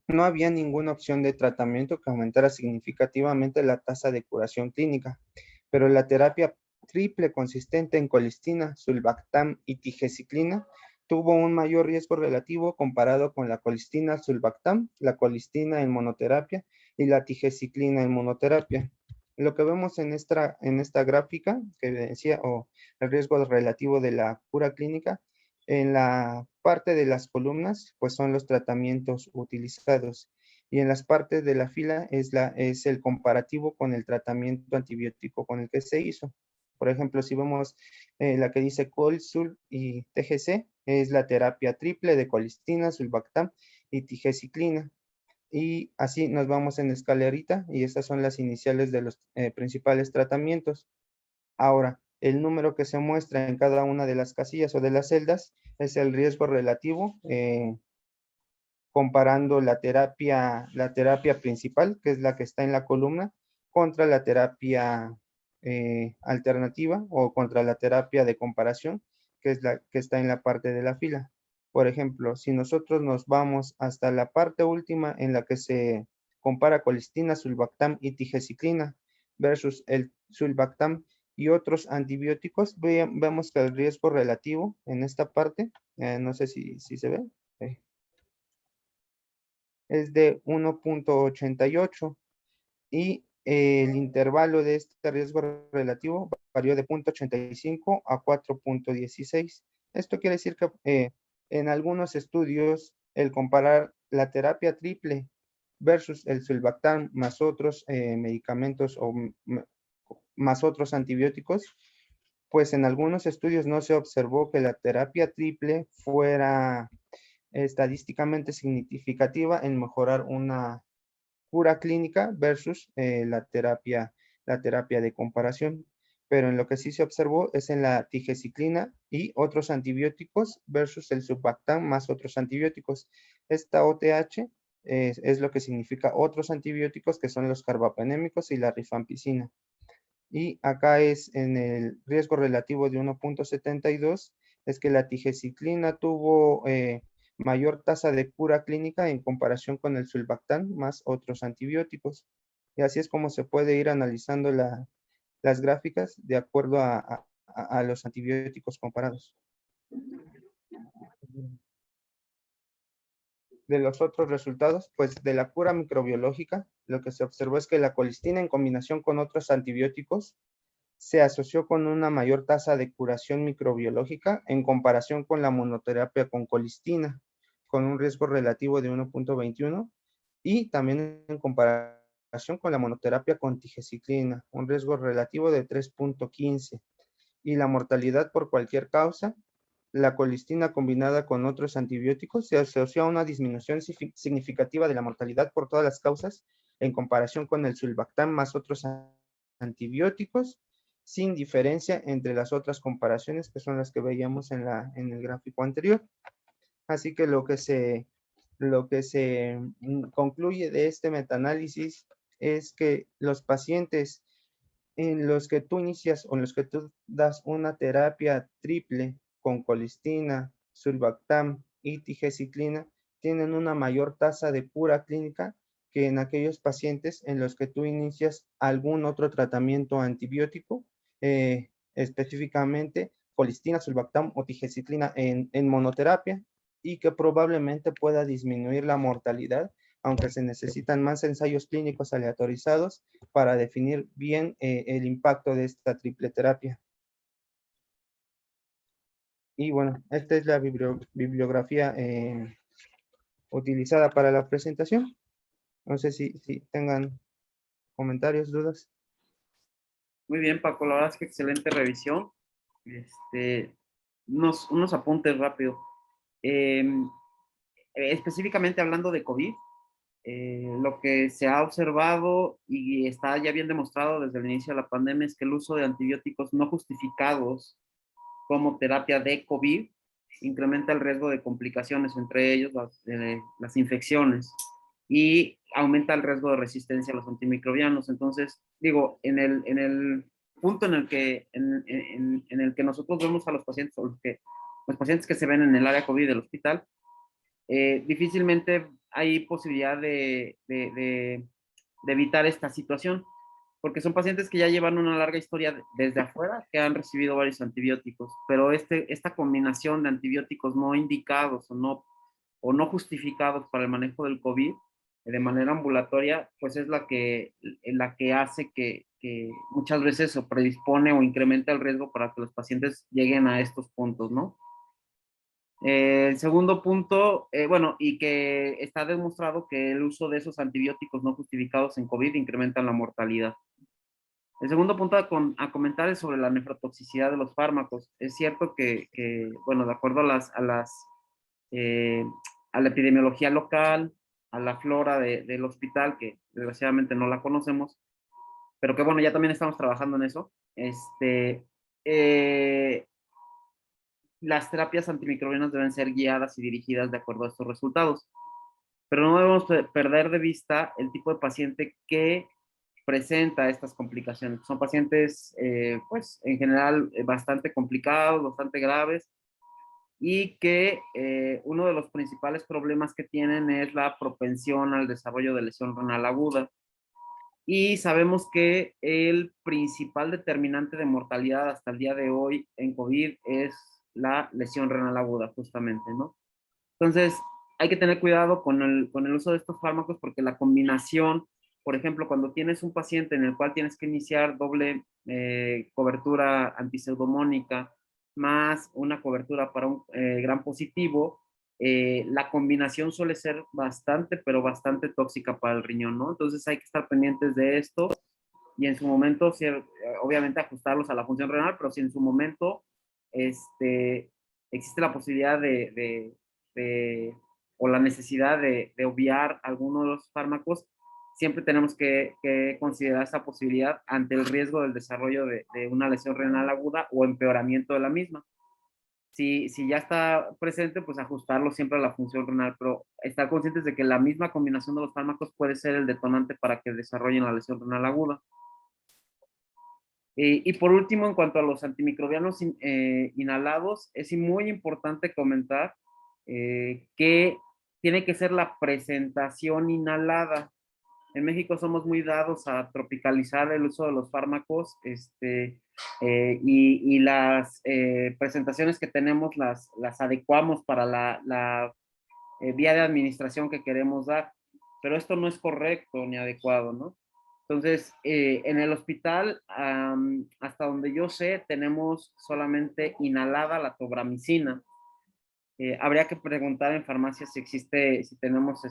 no había ninguna opción de tratamiento que aumentara significativamente la tasa de curación clínica, pero la terapia triple consistente en colistina, sulbactam y tigecyclina tuvo un mayor riesgo relativo comparado con la colistina sulbactam, la colistina en monoterapia y la tigecyclina en monoterapia. Lo que vemos en esta gráfica que decía, el riesgo relativo de la cura clínica, en la parte de las columnas, pues son los tratamientos utilizados. Y en las partes de la fila es el comparativo con el tratamiento antibiótico con el que se hizo. Por ejemplo, si vemos la que dice Colsul y TGC, es la terapia triple de colistina, sulbactam y tigecyclina. Y así nos vamos en escalerita y estas son las iniciales de los principales tratamientos. Ahora, el número que se muestra en cada una de las casillas o de las celdas es el riesgo relativo, comparando la terapia principal, que es la que está en la columna, contra la terapia alternativa o contra la terapia de comparación, que es la que está en la parte de la fila. Por ejemplo, si nosotros nos vamos hasta la parte última en la que se compara colistina, sulbactam y tigecyclina versus el sulbactam y otros antibióticos, vemos que el riesgo relativo en esta parte, no sé si se ve, es de 1.88 y el intervalo de este riesgo relativo varió de 0.85 a 4.16. Esto quiere decir que en algunos estudios el comparar la terapia triple versus el sulbactam más otros medicamentos o más otros antibióticos, pues en algunos estudios no se observó que la terapia triple fuera estadísticamente significativa en mejorar una cura clínica versus la terapia de comparación. Pero en lo que sí se observó es en la tigecyclina y otros antibióticos versus el sulbactam más otros antibióticos. Esta OTH es lo que significa otros antibióticos que son los carbapenémicos y la rifampicina. Y acá es en el riesgo relativo de 1.72, es que la tigecyclina tuvo mayor tasa de cura clínica en comparación con el sulbactam más otros antibióticos. Y así es como se puede ir analizando las gráficas de acuerdo a los antibióticos comparados. De los otros resultados, pues de la cura microbiológica, lo que se observó es que la colistina en combinación con otros antibióticos se asoció con una mayor tasa de curación microbiológica en comparación con la monoterapia con colistina, con un riesgo relativo de 1.21 y también en comparación con la monoterapia con tigecyclina, un riesgo relativo de 3.15 y la mortalidad por cualquier causa. La colistina combinada con otros antibióticos se asoció a una disminución significativa de la mortalidad por todas las causas en comparación con el sulbactam más otros antibióticos, sin diferencia entre las otras comparaciones que son las que veíamos en el gráfico anterior. Así que lo que se concluye de este metaanálisis es que los pacientes en los que tú inicias o en los que tú das una terapia triple con colistina, sulbactam y tigecyclina tienen una mayor tasa de cura clínica que en aquellos pacientes en los que tú inicias algún otro tratamiento antibiótico, específicamente colistina, sulbactam o tigecyclina en monoterapia y que probablemente pueda disminuir la mortalidad, aunque se necesitan más ensayos clínicos aleatorizados para definir bien el impacto de esta triple terapia. Y bueno, esta es la bibliografía utilizada para la presentación. No sé si tengan comentarios, dudas. Muy bien, Paco, la verdad es que excelente revisión. Unos apuntes rápido. Específicamente hablando de COVID, lo que se ha observado y está ya bien demostrado desde el inicio de la pandemia es que el uso de antibióticos no justificados como terapia de COVID incrementa el riesgo de complicaciones, entre ellos las infecciones, y aumenta el riesgo de resistencia a los antimicrobianos. Entonces, digo, en el punto en el que nosotros vemos a los pacientes, o los pacientes que se ven en el área COVID del hospital, difícilmente hay posibilidad de evitar esta situación, porque son pacientes que ya llevan una larga historia desde afuera, que han recibido varios antibióticos, pero esta combinación de antibióticos no indicados o no justificados para el manejo del COVID de manera ambulatoria, pues es la que hace que que muchas veces o predispone o incrementa el riesgo para que los pacientes lleguen a estos puntos, ¿no? El segundo punto, bueno, y que está demostrado que el uso de esos antibióticos no justificados en COVID incrementan la mortalidad. El segundo punto a comentar es sobre la nefrotoxicidad de los fármacos. Es cierto que bueno, de acuerdo eh, a la epidemiología local, a la flora del hospital, que desgraciadamente no la conocemos, pero que bueno, ya también estamos trabajando en eso. Eh, las terapias antimicrobianas deben ser guiadas y dirigidas de acuerdo a estos resultados. Pero no debemos perder de vista el tipo de paciente que presenta estas complicaciones. Son pacientes, pues, en general, bastante complicados, bastante graves, y que uno de los principales problemas que tienen es la propensión al desarrollo de lesión renal aguda. Y sabemos que el principal determinante de mortalidad hasta el día de hoy en COVID es la lesión renal aguda, justamente, ¿no? Entonces, hay que tener cuidado con el uso de estos fármacos porque la combinación, por ejemplo, cuando tienes un paciente en el cual tienes que iniciar doble cobertura antiseudomónica más una cobertura para un gran positivo, la combinación suele ser bastante, pero bastante tóxica para el riñón, ¿no? Entonces hay que estar pendientes de esto y en su momento, obviamente ajustarlos a la función renal, pero si en su momento existe la posibilidad o la necesidad de obviar alguno de los fármacos, siempre tenemos que considerar esa posibilidad ante el riesgo del desarrollo de una lesión renal aguda o empeoramiento de la misma. Si ya está presente, pues ajustarlo siempre a la función renal, pero estar conscientes de que la misma combinación de los fármacos puede ser el detonante para que desarrollen la lesión renal aguda. Y por último, en cuanto a los antimicrobianos inhalados, es muy importante comentar que tiene que ser la presentación inhalada. En México somos muy dados a tropicalizar el uso de los fármacos y las presentaciones que tenemos las adecuamos para la vía de administración que queremos dar, pero esto no es correcto ni adecuado, ¿no? Entonces, en el hospital, hasta donde yo sé, tenemos solamente inhalada la tobramicina. Habría que preguntar en farmacia si existe, si tenemos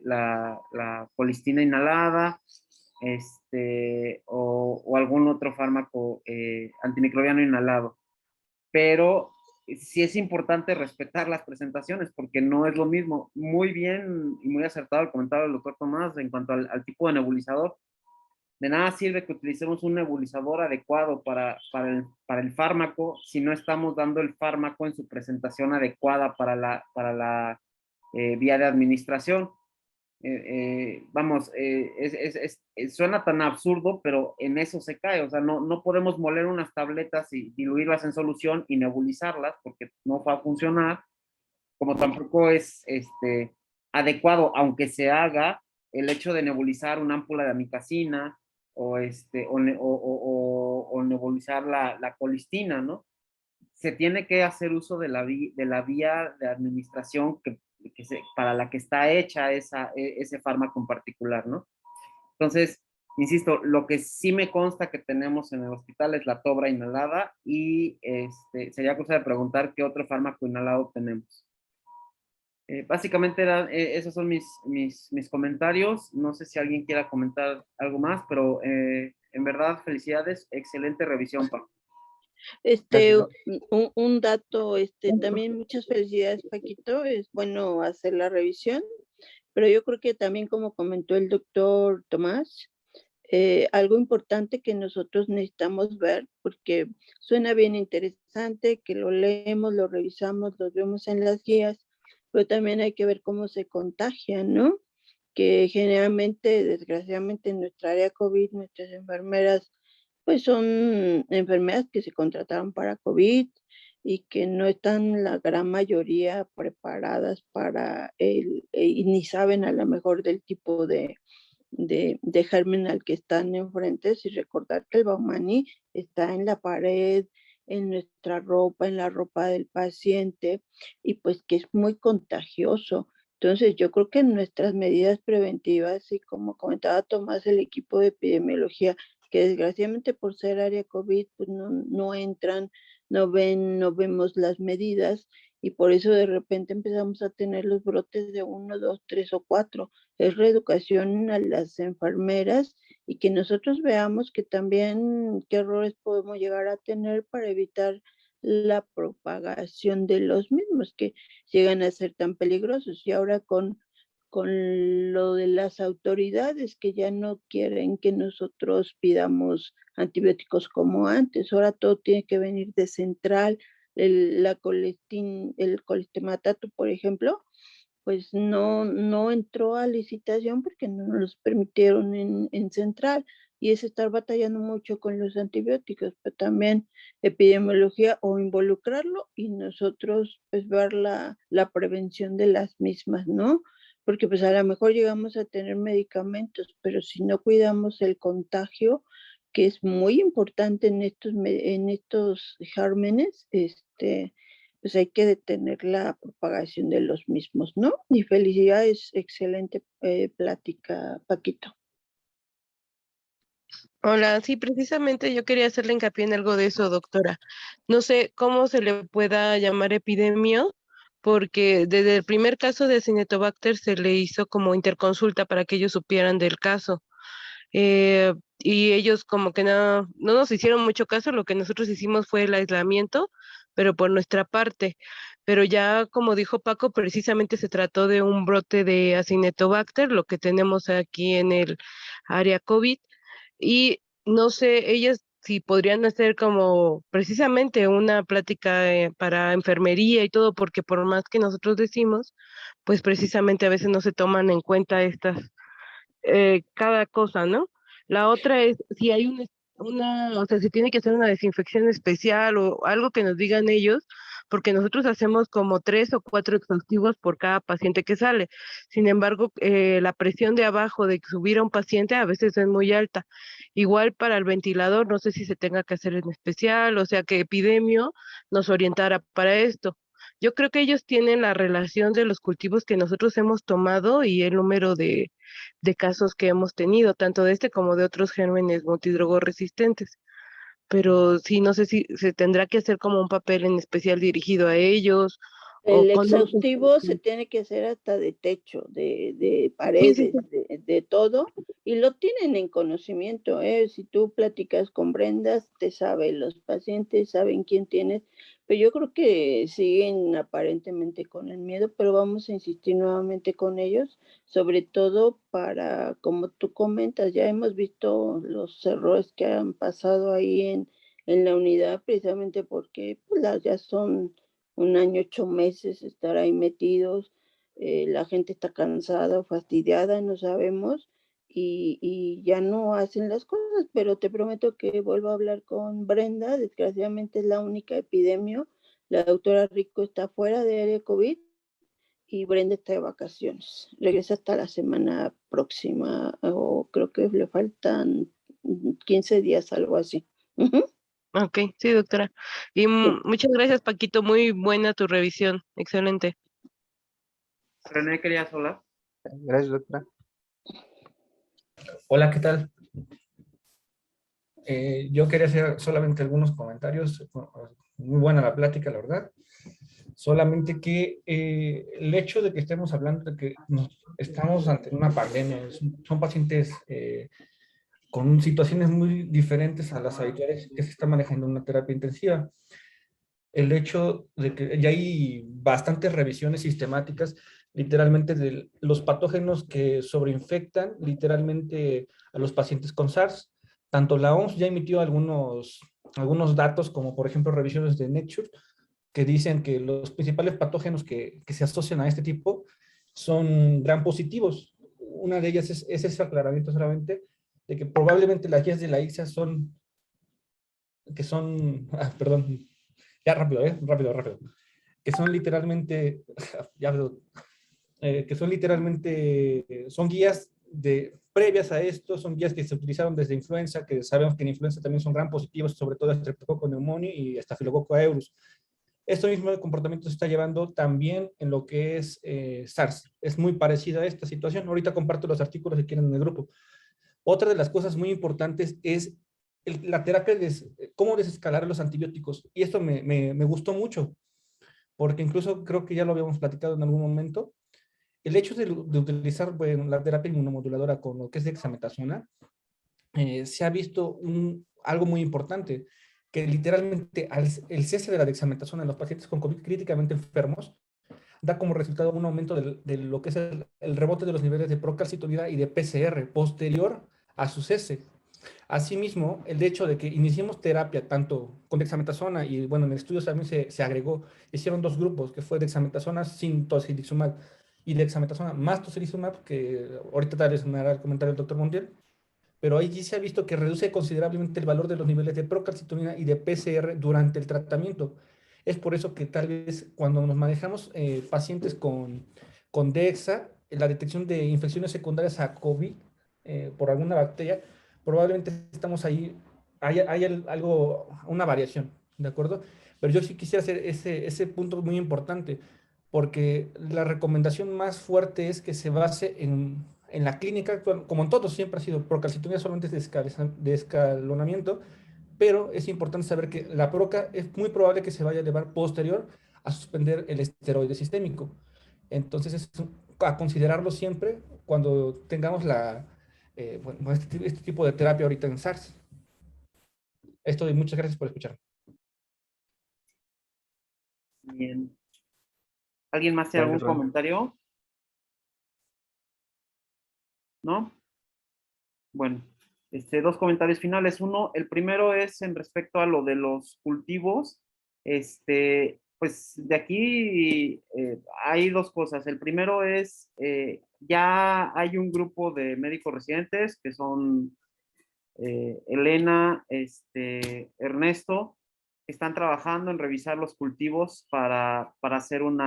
la colistina inhalada, o algún otro fármaco antimicrobiano inhalado. Pero sí es importante respetar las presentaciones porque no es lo mismo. Muy bien y muy acertado el comentario del doctor Tomás en cuanto al tipo de nebulizador. De nada sirve que utilicemos un nebulizador adecuado para el fármaco si no estamos dando el fármaco en su presentación adecuada para la vía de administración. Vamos, suena tan absurdo, pero en eso se cae. O sea, no podemos moler unas tabletas y diluirlas en solución y nebulizarlas porque no va a funcionar, como tampoco es adecuado, aunque se haga el hecho de nebulizar una ámpula de amicacina o nebulizar la colistina, ¿no? Se tiene que hacer uso de la vía de administración para la que está hecha ese fármaco en particular, ¿no? Entonces, insisto, lo que sí me consta que tenemos en el hospital es la tobra inhalada y sería cosa de preguntar qué otro fármaco inhalado tenemos. Básicamente esos son mis comentarios. No sé si alguien quiera comentar algo más, pero en verdad, felicidades. Excelente revisión, Paco. Gracias. Un dato, también muchas felicidades, Paquito. Es bueno hacer la revisión, pero yo creo que también, como comentó el doctor Tomás, algo importante que nosotros necesitamos ver, porque suena bien interesante, que lo leemos, lo revisamos, lo vemos en las guías, pero también hay que ver cómo se contagia, ¿no? Que generalmente, desgraciadamente, en nuestra área COVID, nuestras enfermeras, pues son enfermeras que se contrataron para COVID y que no están la gran mayoría preparadas para y ni saben a lo mejor del tipo de germen al que están enfrente, y recordar que el Baumanni está en la pared, en nuestra ropa, en la ropa del paciente, y pues que es muy contagioso. Entonces, yo creo que nuestras medidas preventivas, y como comentaba Tomás, el equipo de epidemiología que desgraciadamente por ser área COVID, pues no entran, no vemos las medidas y por eso de repente empezamos a tener los brotes de 1, 2, 3 o 4. Es reeducación a las enfermeras y que nosotros veamos que también qué errores podemos llegar a tener para evitar la propagación de los mismos que llegan a ser tan peligrosos. Y ahora con lo de las autoridades que ya no quieren que nosotros pidamos antibióticos como antes, ahora todo tiene que venir de central, el colistematato, por ejemplo, pues no entró a licitación porque no nos los permitieron en central y es estar batallando mucho con los antibióticos, pero también epidemiología o involucrarlo y nosotros pues ver la prevención de las mismas, ¿no? Porque pues a lo mejor llegamos a tener medicamentos, pero si no cuidamos el contagio, que es muy importante en estos gérmenes, pues hay que detener la propagación de los mismos, ¿no? Y felicidades, excelente plática, Paquito. Hola, sí, precisamente yo quería hacerle hincapié en algo de eso, doctora. No sé cómo se le pueda llamar epidemia, porque desde el primer caso de Acinetobacter se le hizo como interconsulta para que ellos supieran del caso. Y ellos como que no nos hicieron mucho caso, lo que nosotros hicimos fue el aislamiento, pero por nuestra parte. Pero ya, como dijo Paco, precisamente se trató de un brote de Acinetobacter, lo que tenemos aquí en el área COVID. Y no sé, ellas si podrían hacer como precisamente una plática para enfermería y todo, porque por más que nosotros decimos, pues precisamente a veces no se toman en cuenta cada cosa, ¿no? La otra es si hay o sea, si tiene que hacer una desinfección especial o algo que nos digan ellos, porque nosotros hacemos como 3 o 4 exhaustivos por cada paciente que sale. Sin embargo, la presión de abajo de subir a un paciente a veces es muy alta. Igual para el ventilador, no sé si se tenga que hacer en especial, o sea, que Epidemio nos orientara para esto. Yo creo que ellos tienen la relación de los cultivos que nosotros hemos tomado y el número de casos que hemos tenido, tanto de este como de otros gérmenes multidrogoresistentes. Pero sí, no sé si se tendrá que hacer como un papel en especial dirigido a ellos o El con... exhaustivo se tiene que hacer hasta de techo, de Sí, paredes, de todo, y lo tienen en conocimiento, ¿eh? Si tú platicas con Brendas, te sabe, los pacientes saben quién tienes, pero yo creo que siguen aparentemente con el miedo, pero vamos a insistir nuevamente con ellos, sobre todo para, como tú comentas, ya hemos visto los errores que han pasado ahí en la unidad, precisamente porque pues, ya son 1 año, 8 meses estar ahí metidos, la gente está cansada, fastidiada, no sabemos, y ya no hacen las cosas, pero te prometo que vuelvo a hablar con Brenda, desgraciadamente es la única epidemia, la doctora Rico está fuera de área COVID y Brenda está de vacaciones, regresa hasta la semana próxima, o creo que le faltan 15 días, algo así. Ujú. Ok, sí, doctora. Y Sí. muchas gracias, Paquito, muy buena tu revisión, excelente. René, ¿querías hablar? Gracias, doctora. Hola, ¿qué tal? Yo quería hacer solamente algunos comentarios. Muy buena la plática, la verdad. Solamente que el hecho de que estemos hablando de que estamos ante una pandemia, son pacientes con situaciones muy diferentes a las habituales que se está manejando en una terapia intensiva. El hecho de que ya hay bastantes revisiones sistemáticas, literalmente, de los patógenos que sobreinfectan literalmente a los pacientes con SARS. Tanto la OMS ya emitió algunos datos, como por ejemplo revisiones de Nature, que dicen que los principales patógenos que se asocian a este tipo son gram positivos. Una de ellas es ese aclaramiento solamente, de que probablemente las guías de la ICSA perdón, ya rápido, rápido, que son literalmente, ya veo, que son literalmente, son guías previas a esto, son guías que se utilizaron desde influenza, que sabemos que en influenza también son gran positivos, sobre todo Streptococcus pneumoniae y Staphylococcus aureus. Este mismo comportamiento se está llevando también en lo que es SARS. Es muy parecida a esta situación. Ahorita comparto los artículos que quieren en el grupo. Otra de las cosas muy importantes es la terapia, cómo desescalar los antibióticos. Y esto me gustó mucho, porque incluso creo que ya lo habíamos platicado en algún momento. El hecho de utilizar, bueno, la terapia inmunomoduladora con lo que es dexametasona, se ha visto algo muy importante, que literalmente el cese de la dexametasona en los pacientes con COVID críticamente enfermos da como resultado un aumento de lo que es el rebote de los niveles de procalcitonina y de PCR posterior a su cese. Asimismo, el hecho de que iniciemos terapia tanto con dexametasona y, bueno, en el estudio también se agregó, hicieron dos grupos, que fue dexametasona sin tocilizumab y dexametasona más tocilizumab, que ahorita tal vez me hará el comentario el doctor Montiel, pero ahí sí se ha visto que reduce considerablemente el valor de los niveles de procalcitonina y de PCR durante el tratamiento. Es por eso que tal vez cuando nos manejamos pacientes con DEXA, la detección de infecciones secundarias a COVID por alguna bacteria, probablemente estamos ahí, hay algo, una variación, ¿de acuerdo? Pero yo sí quisiera hacer ese punto muy importante, porque la recomendación más fuerte es que se base en la clínica actual, como en todos siempre ha sido, procalcitonía solamente es de escalonamiento, pero es importante saber que la proca es muy probable que se vaya a elevar posterior a suspender el esteroide sistémico. Entonces es a considerarlo siempre cuando tengamos bueno, este tipo de terapia ahorita en SARS. Esto y muchas gracias por escuchar. Bien. ¿Alguien más tiene algún comentario? ¿No? Bueno, dos comentarios finales. Uno, el primero es en respecto a lo de los cultivos. Pues de aquí hay dos cosas. El primero es, ya hay un grupo de médicos residentes que son Elena, Ernesto, que están trabajando en revisar los cultivos para hacer un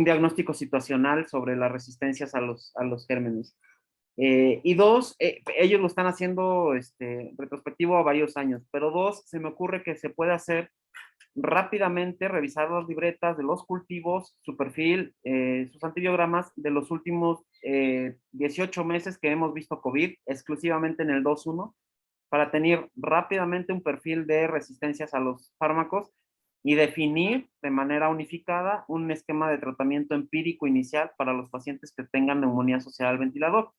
diagnóstico situacional sobre las resistencias a los gérmenes. Y dos, ellos lo están haciendo retrospectivo a varios años, pero dos, se me ocurre que se puede hacer rápidamente, revisar las libretas de los cultivos, su perfil, sus antibiogramas de los últimos 18 meses que hemos visto COVID, exclusivamente en el 2.1, para tener rápidamente un perfil de resistencias a los fármacos y definir de manera unificada un esquema de tratamiento empírico inicial para los pacientes que tengan neumonía asociada al ventilador.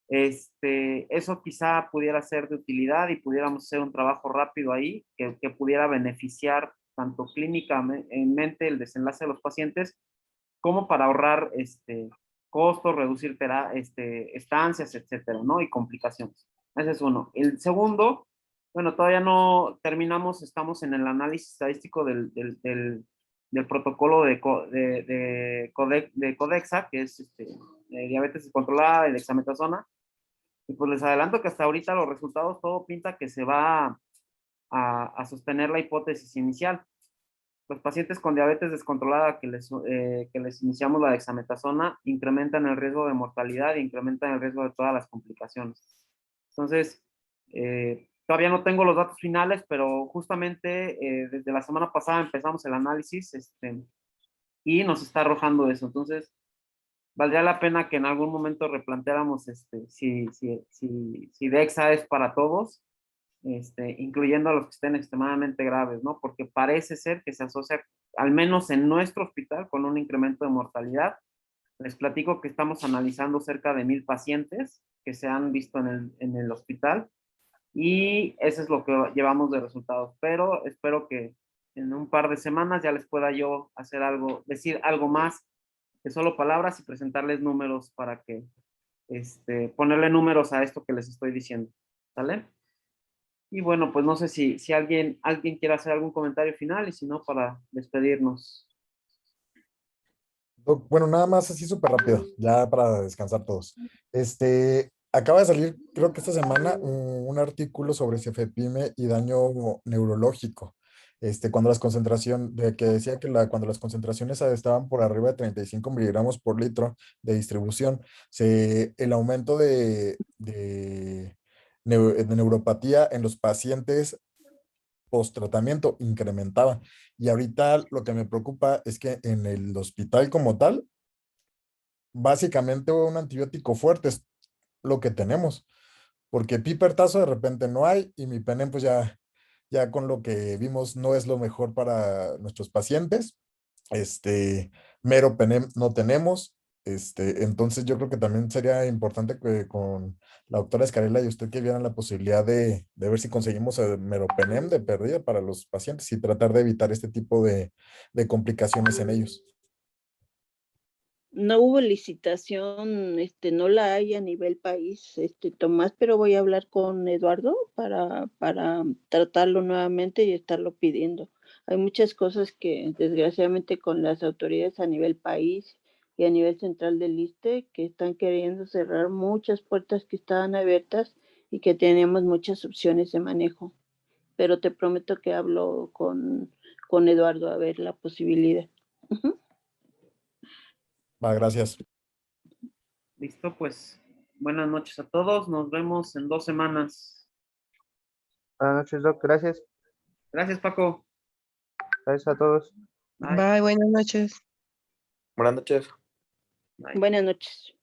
Eso quizá pudiera ser de utilidad y pudiéramos hacer un trabajo rápido ahí que pudiera beneficiar tanto clínicamente el desenlace de los pacientes como para ahorrar costos, reducir estancias, etcétera, ¿no? Y complicaciones. Ese es uno. El segundo, bueno, todavía no terminamos, estamos en el análisis estadístico del protocolo de Codexa, que es diabetes descontrolada y dexametasona. Y pues les adelanto que hasta ahorita los resultados, todo pinta que se va a sostener la hipótesis inicial. Los pacientes con diabetes descontrolada que les iniciamos la dexametasona incrementan el riesgo de mortalidad e incrementan el riesgo de todas las complicaciones. Entonces, todavía no tengo los datos finales, pero justamente desde la semana pasada empezamos el análisis y nos está arrojando eso. Entonces, valdría la pena que en algún momento replanteáramos si DEXA es para todos, incluyendo a los que estén extremadamente graves, ¿no? Porque parece ser que se asocia, al menos en nuestro hospital, con un incremento de mortalidad. Les platico que estamos analizando cerca de 1,000 pacientes que se han visto en el hospital y eso es lo que llevamos de resultados. Pero espero que en un par de semanas ya les pueda yo hacer decir algo más que solo palabras y presentarles números para que, ponerle números a esto que les estoy diciendo, ¿sale? Y bueno, pues no sé si alguien quiere hacer algún comentario final y si no, para despedirnos. Bueno, nada más así súper rápido, ya para descansar todos. Acaba de salir, creo que esta semana, un artículo sobre cefepime y daño neurológico. Cuando las concentraciones, que decía que cuando las concentraciones estaban por arriba de 35 miligramos por litro de distribución, el aumento de neuropatía en los pacientes post-tratamiento incrementaba. Y ahorita lo que me preocupa es que en el hospital como tal, básicamente un antibiótico fuerte lo que tenemos, porque pipertazo de repente no hay y mi Penem pues ya con lo que vimos no es lo mejor para nuestros pacientes. Mero Penem no tenemos. Entonces yo creo que también sería importante que con la doctora Escarella y usted que vieran la posibilidad de ver si conseguimos el meropenem de pérdida para los pacientes y tratar de evitar este tipo de complicaciones en ellos. No hubo licitación, no la hay a nivel país, Tomás, pero voy a hablar con Eduardo para tratarlo nuevamente y estarlo pidiendo. Hay muchas cosas que desgraciadamente con las autoridades a nivel país y a nivel central del ISSSTE que están queriendo cerrar muchas puertas que estaban abiertas y que tenemos muchas opciones de manejo. Pero te prometo que hablo con Eduardo a ver la posibilidad. Ujú. Va, gracias. Listo, pues buenas noches a todos. Nos vemos en 2 semanas. Buenas noches, Doc. Gracias. Gracias, Paco. Gracias a todos. Bye. Bye, buenas noches. Buenas noches. Bye. Buenas noches.